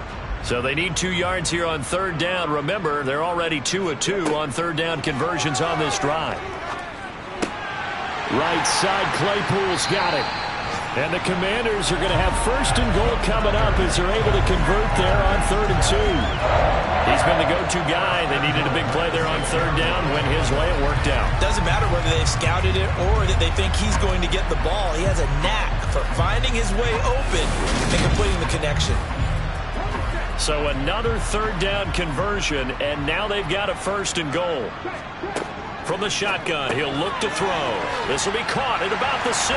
So they need 2 yards here on 3rd down. Remember, they're already 2 of 2 on 3rd down conversions on this drive. Right side, Claypool's got it. And the Commanders are going to have 1st and goal coming up as they're able to convert there on 3rd and 2. He's been the go-to guy. They needed a big play there on 3rd down. Went his way, it worked out. Doesn't matter whether they've scouted it or that they think he's going to get the ball. He has a knack for finding his way open and completing the connection. So another 3rd down conversion, and now they've got a 1st and goal. From the shotgun, he'll look to throw. This will be caught at about the 6.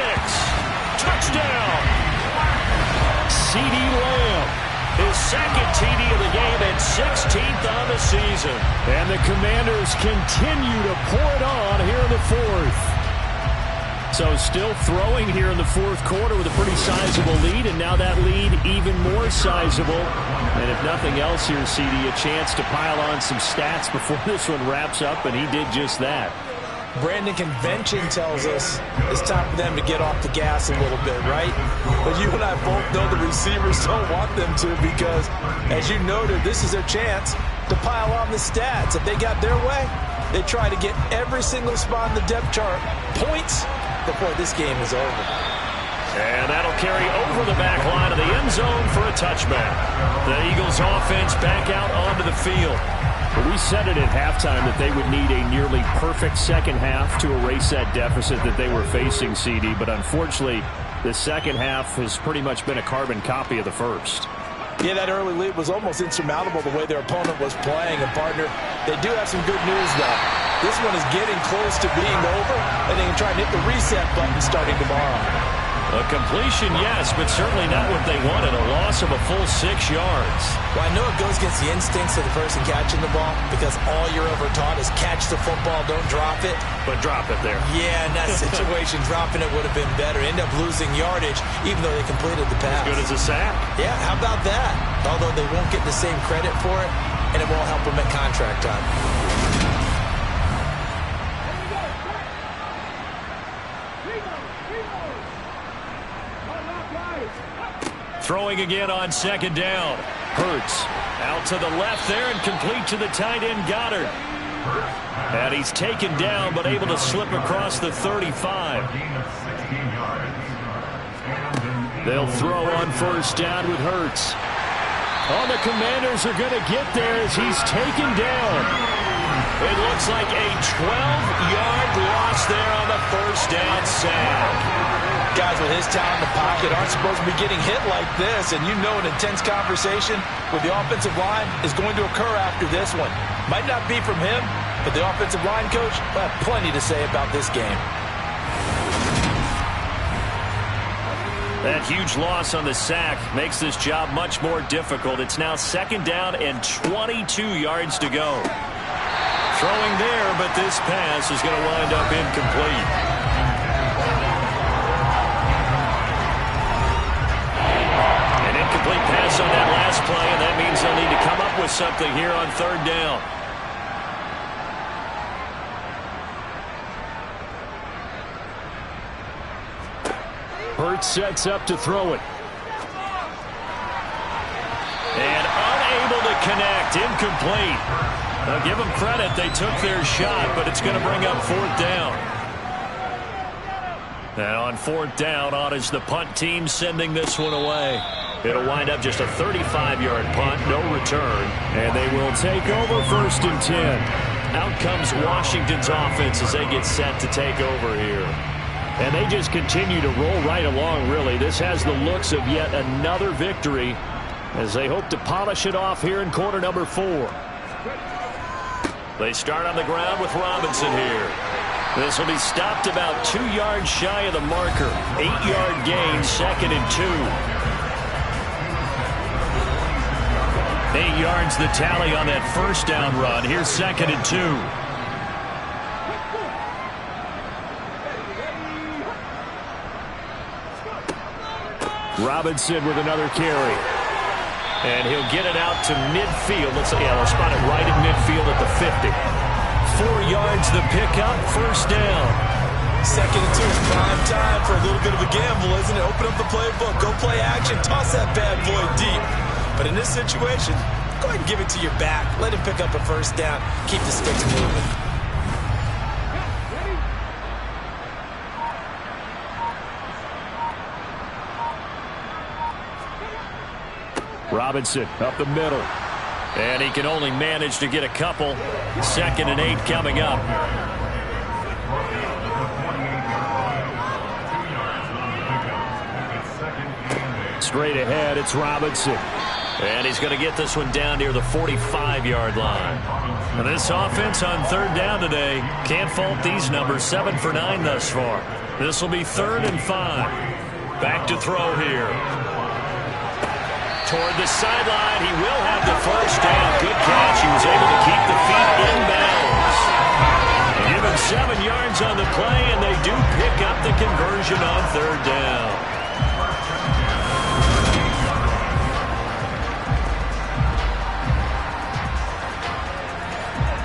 Touchdown! CeeDee Lamb. His 2nd TD of the game and 16th on the season. And the Commanders continue to pour it on here in the 4th. So still throwing here in the 4th quarter with a pretty sizable lead, and now that lead even more sizable. And if nothing else here, CD, a chance to pile on some stats before this one wraps up, and he did just that. Brandon, convention tells us it's time for them to get off the gas a little bit, right? But you and I both know the receivers don't want them to because, as you noted, this is their chance to pile on the stats. If they got their way, they try to get every single spot in the depth chart points before this game is over. And that'll carry over the back line of the end zone for a touchback. The Eagles offense back out onto the field. We said it at halftime that they would need a nearly perfect second half to erase that deficit that they were facing, CD. But unfortunately, the second half has pretty much been a carbon copy of the first. Yeah, that early lead was almost insurmountable the way their opponent was playing. And, partner, they do have some good news, though. This one is getting close to being over, and they can try and hit the reset button starting tomorrow. A completion, yes, but certainly not what they wanted. A loss of a full 6 yards. Well, I know it goes against the instincts of the person catching the ball because all you're ever taught is catch the football, don't drop it. But drop it there. Yeah, in that situation, dropping it would have been better. End up losing yardage, even though they completed the pass. As good as a sack. Yeah, how about that? Although they won't get the same credit for it, and it won't help them at contract time. Throwing again on second down. Hurts out to the left there and complete to the tight end Goddard. And he's taken down but able to slip across the 35. They'll throw on first down with Hurts. Oh, the Commanders are going to get there as he's taken down. It looks like a 12-yard loss there on the first down sack. Guys with his talent in the pocket aren't supposed to be getting hit like this, and you know an intense conversation with the offensive line is going to occur after this one. Might not be from him, but the offensive line coach will have plenty to say about this game. That huge loss on the sack makes this job much more difficult. It's now second down and 22 yards to go. Throwing there, but this pass is going to wind up incomplete. Complete pass on that last play, and that means they'll need to come up with something here on third down. Hurts sets up to throw it. And unable to connect, incomplete. Now give them credit, they took their shot, but it's going to bring up fourth down. And on fourth down, on is the punt team sending this one away. It'll wind up just a 35-yard punt, no return, and they will take over first and 10. Out comes Washington's offense as they get set to take over here. And they just continue to roll right along, really. This has the looks of yet another victory as they hope to polish it off here in quarter number 4. They start on the ground with Robinson here. This will be stopped about 2 yards shy of the marker. 8-yard gain, second and 2. 8 yards the tally on that first down run. Here's second and 2. Robinson with another carry. And he'll get it out to midfield. They'll spot it right at midfield at the 50. 4 yards the pickup, first down. Second and 2 is prime time for a little bit of a gamble, isn't it? Open up the playbook, go play action, toss that bad boy deep. But in this situation, go ahead and give it to your back. Let him pick up a first down. Keep the sticks moving. Robinson up the middle. And he can only manage to get a couple. Second and 8 coming up. Straight ahead, it's Robinson. And he's going to get this one down near the 45-yard line. And this offense on third down today, can't fault these numbers. 7 for 9 thus far. This will be third and 5. Back to throw here. Toward the sideline, he will have the first down. Good catch. He was able to keep the feet inbounds. Give him 7 yards on the play, and they do pick up the conversion on third down.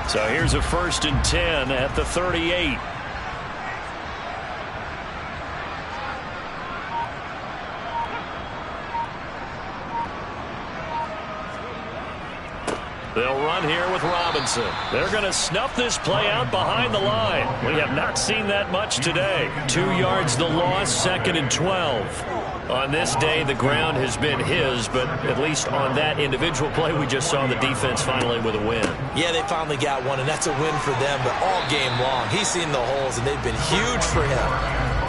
So here's a first and 10 at the 38. They'll run here with Robinson. They're going to snuff this play out behind the line. We have not seen that much today. 2 yards the loss, second and 12. On this day, the ground has been his, but at least on that individual play, we just saw the defense finally with a win. Yeah, they finally got one, and that's a win for them, but all game long, he's seen the holes, and they've been huge for him.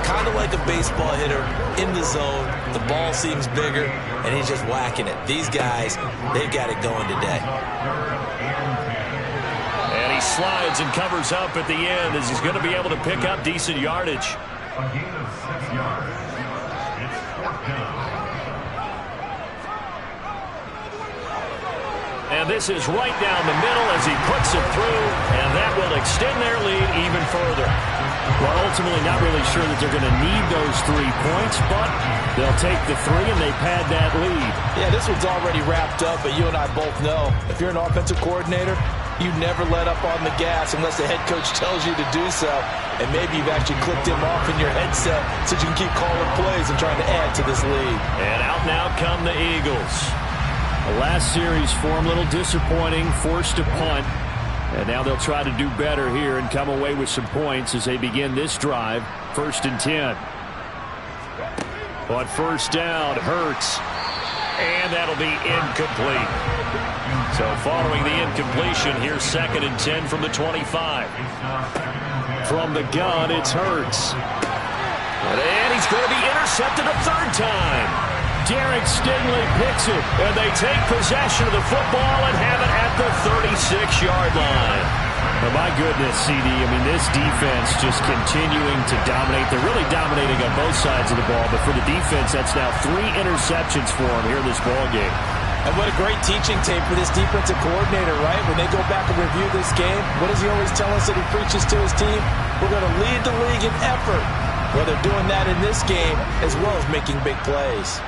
Kind of like a baseball hitter in the zone. The ball seems bigger, and he's just whacking it. These guys, they've got it going today. And he he slides and covers up at the end as he's going to be able to pick up decent yardage. A gain of 6 yards. It's 4th down. And this is right down the middle as he puts it through, and that will extend their lead even further. Well, ultimately not really sure that they're going to need those 3 points, but they'll take the 3 and they pad that lead. Yeah, this one's already wrapped up, but you and I both know if you're an offensive coordinator, you never let up on the gas unless the head coach tells you to do so. And maybe you've actually clicked him off in your headset so you can keep calling plays and trying to add to this lead. And out now come the Eagles. The last series for them, a little disappointing, forced to punt. And now they'll try to do better here and come away with some points as they begin this drive. 1st and 10. On 1st down, Hurts. And that'll be incomplete. So following the incompletion, here's 2nd and 10 from the 25. From the gun, it's Hurts. And he's going to be intercepted a 3rd time. Derek Stingley picks it, and they take possession of the football and have it at the 36-yard line. Oh, my goodness, CD. I mean, this defense just continuing to dominate. They're really dominating on both sides of the ball, but for the defense, that's now 3 interceptions for them here in this ball game. And what a great teaching tape for this defensive coordinator, right? When they go back and review this game, what does he always tell us that he preaches to his team? We're going to lead the league in effort. Well, they're doing that in this game as well as making big plays.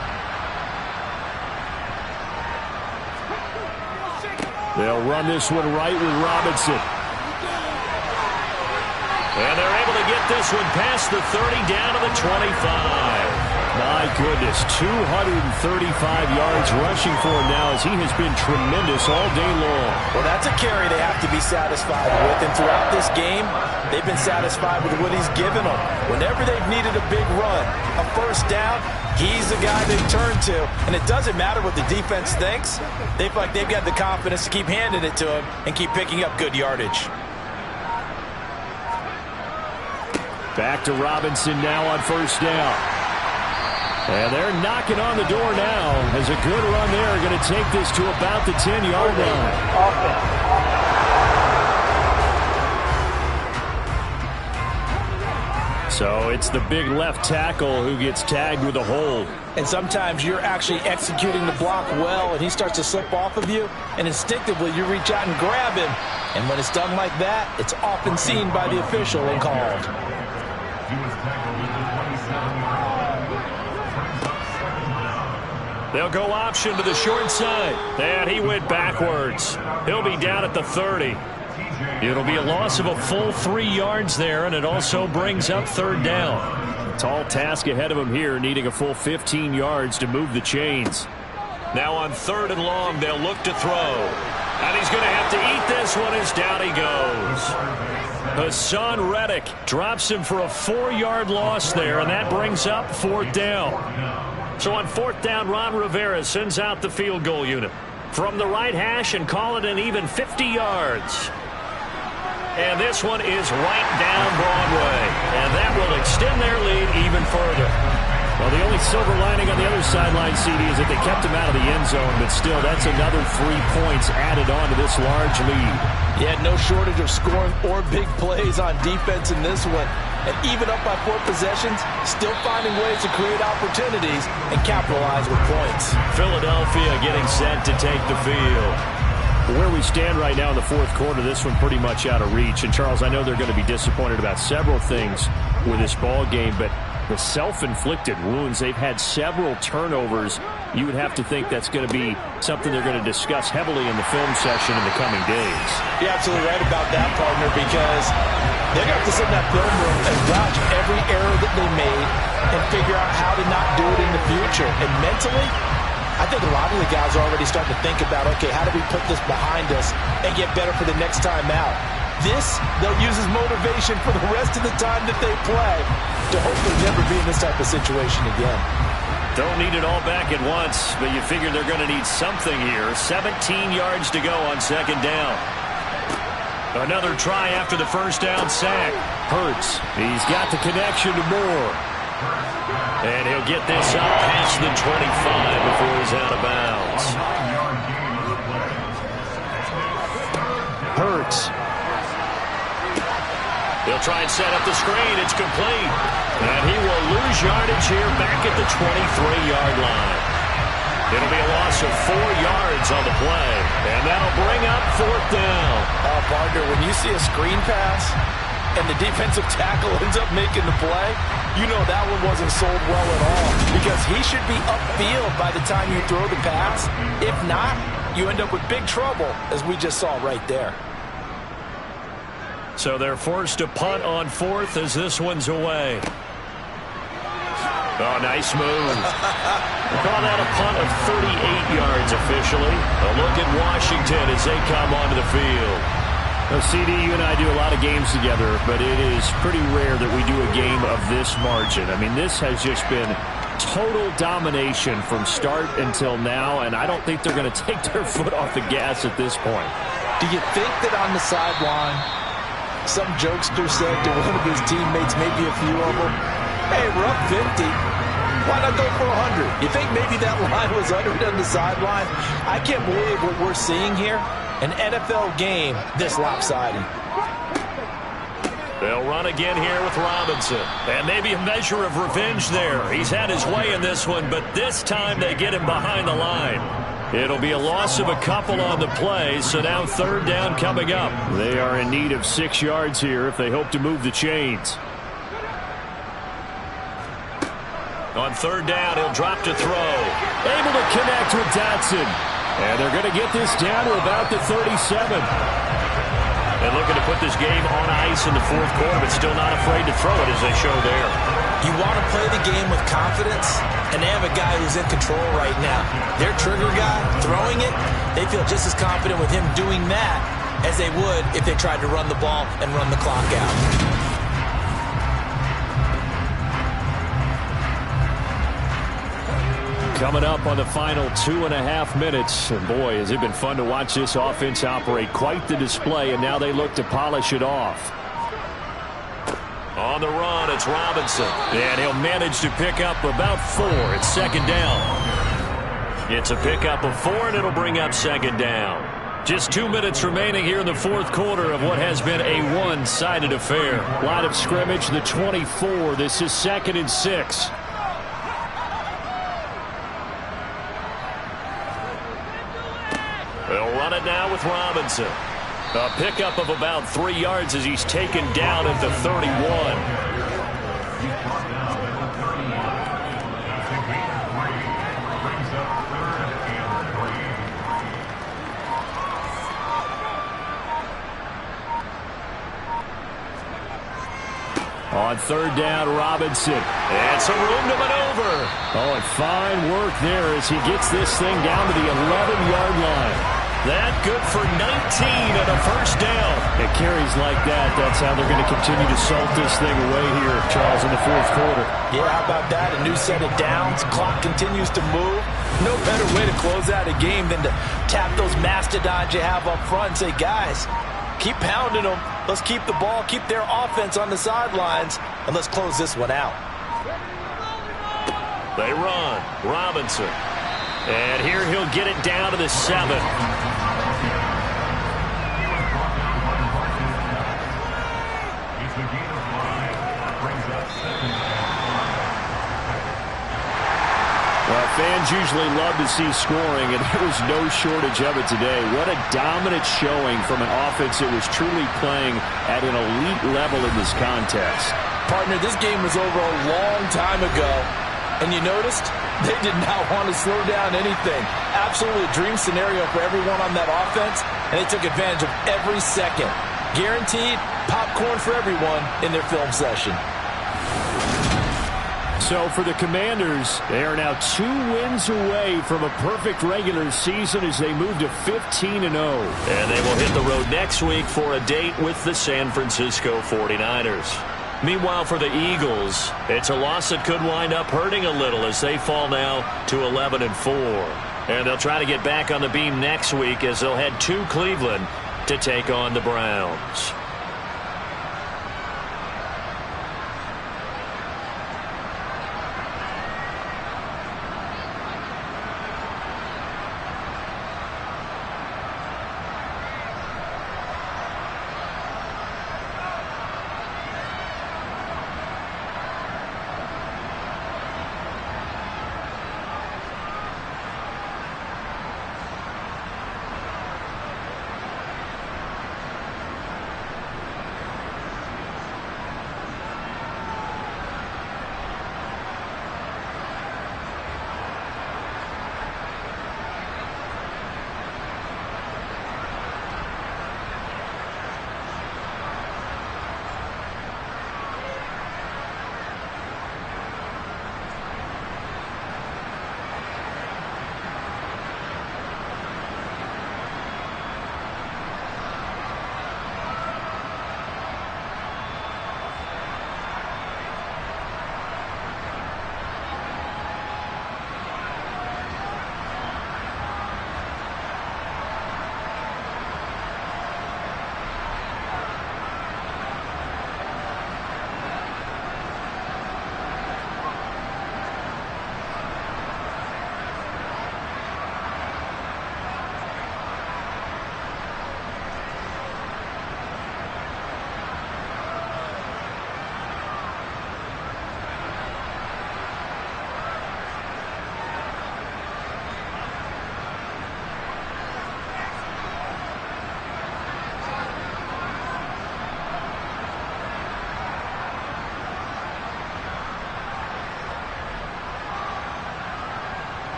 They'll run this one right with Robinson. And they're able to get this one past the 30 down to the 25. My goodness, 235 yards rushing for him now as he has been tremendous all day long. Well, that's a carry they have to be satisfied with. And throughout this game, they've been satisfied with what he's given them. Whenever they've needed a big run, a 1st down, he's the guy they turn to. And it doesn't matter what the defense thinks. They feel like they've got the confidence to keep handing it to him and keep picking up good yardage. Back to Robinson now on 1st down. And they're knocking on the door now as a good run there. Going to take this to about the 10-yard line. So it's the big left tackle who gets tagged with a hold. And sometimes you're actually executing the block well, and he starts to slip off of you, and instinctively you reach out and grab him. And when it's done like that, it's often seen by the official and called. He was tackled at the 27-yard line. They'll go option to the short side. And he went backwards. He'll be down at the 30. It'll be a loss of a full 3 yards there, and it also brings up 3rd down. A tall task ahead of him here, needing a full 15 yards to move the chains. Now on 3rd and long, they'll look to throw. And he's going to have to eat this one as down he goes. Hassan Reddick drops him for a 4-yard loss there, and that brings up 4th down. So on 4th down, Ron Rivera sends out the field goal unit from the right hash and call it an even 50 yards. And this one is right down Broadway, and that will extend their lead even further. Well, the only silver lining on the other sideline, CD, is that they kept him out of the end zone, but still, that's another 3 points added on to this large lead. Yeah, no shortage of scoring or big plays on defense in this one. And even up by 4 possessions, still finding ways to create opportunities and capitalize with points. Philadelphia getting set to take the field. Where we stand right now in the 4th quarter, this one pretty much out of reach. And, Charles, I know they're going to be disappointed about several things with this ball game, but the self-inflicted wounds, they've had several turnovers. You would have to think that's going to be something they're going to discuss heavily in the film session in the coming days. You're absolutely right about that, partner, because they're going to have to sit in that film room and watch every error that they made and figure out how to not do it in the future. And mentally, I think a lot of the guys are already starting to think about, okay, how do we put this behind us and get better for the next time out? This, they'll use as motivation for the rest of the time that they play to hopefully never be in this type of situation again. Don't need it all back at once, but you figure they're going to need something here. 17 yards to go on 2nd down. Another try after the 1st down sack. Hurts, he's got the connection to Moore. And he'll get this up past the 25 before he's out of bounds. Hurts They'll try and set up the screen. It's complete. And he will lose yardage here back at the 23-yard line. It'll be a loss of 4 yards on the play. And that'll bring up 4th down. Partner, when you see a screen pass and the defensive tackle ends up making the play, you know that one wasn't sold well at all, because he should be upfield by the time you throw the pass. If not, you end up with big trouble, as we just saw right there. So they're forced to punt on 4th as this one's away. Oh, nice move. We'll call that a punt of 38 yards officially. A look at Washington as they come onto the field. Well, CD, you and I do a lot of games together, but it is pretty rare that we do a game of this margin. I mean, this has just been total domination from start until now, and I don't think they're going to take their foot off the gas at this point. Do you think that on the sideline, some jokester said to one of his teammates, maybe a few of them, hey, we're up 50. Why not go for 100? You think maybe that line was uttered on the sideline? I can't believe what we're seeing here. An NFL game this lopsided. They'll run again here with Robinson. And maybe a measure of revenge there. He's had his way in this one, but this time they get him behind the line. It'll be a loss of a couple on the play, so now 3rd down coming up. They are in need of 6 yards here if they hope to move the chains. On 3rd down, he'll drop to throw. Able to connect with Dotson. And they're going to get this down to about the 37. And looking to put this game on ice in the 4th quarter, but still not afraid to throw it as they show there. You want to play the game with confidence, and they have a guy who's in control right now. Their trigger guy, throwing it, they feel just as confident with him doing that as they would if they tried to run the ball and run the clock out. Coming up on the final 2.5 minutes. And boy, has it been fun to watch this offense operate. Quite the display, and now they look to polish it off. On the run, it's Robinson. And he'll manage to pick up about 4. It's 2nd down. It's a pickup of 4, and it'll bring up 2nd down. Just 2 minutes remaining here in the 4th quarter of what has been a one-sided affair. Line of scrimmage, the 24. This is 2nd and 6. They'll run it now with Robinson. A pickup of about 3 yards as he's taken down at the 31. On 3rd down, Robinson. And some room to maneuver. Oh, and fine work there as he gets this thing down to the 11-yard line. That good for 19 and a 1st down. It carries like that. That's how they're going to continue to salt this thing away here, Charles, in the 4th quarter. Yeah, how about that? A new set of downs. Clock continues to move. No better way to close out a game than to tap those mastodons you have up front and say, guys, keep pounding them. Let's keep the ball, keep their offense on the sidelines, and let's close this one out. They run. Robinson. And here he'll get it down to the 7. Well, fans usually love to see scoring, and there was no shortage of it today. What a dominant showing from an offense that was truly playing at an elite level in this contest. Partner, this game was over a long time ago, and you noticed they did not want to slow down anything. Absolutely a dream scenario for everyone on that offense, and they took advantage of every second. Guaranteed popcorn for everyone in their film session. So for the Commanders, they are now 2 wins away from a perfect regular season as they move to 15-0. And they will hit the road next week for a date with the San Francisco 49ers. Meanwhile, for the Eagles, it's a loss that could wind up hurting a little as they fall now to 11-4. And they'll try to get back on the beam next week as they'll head to Cleveland to take on the Browns.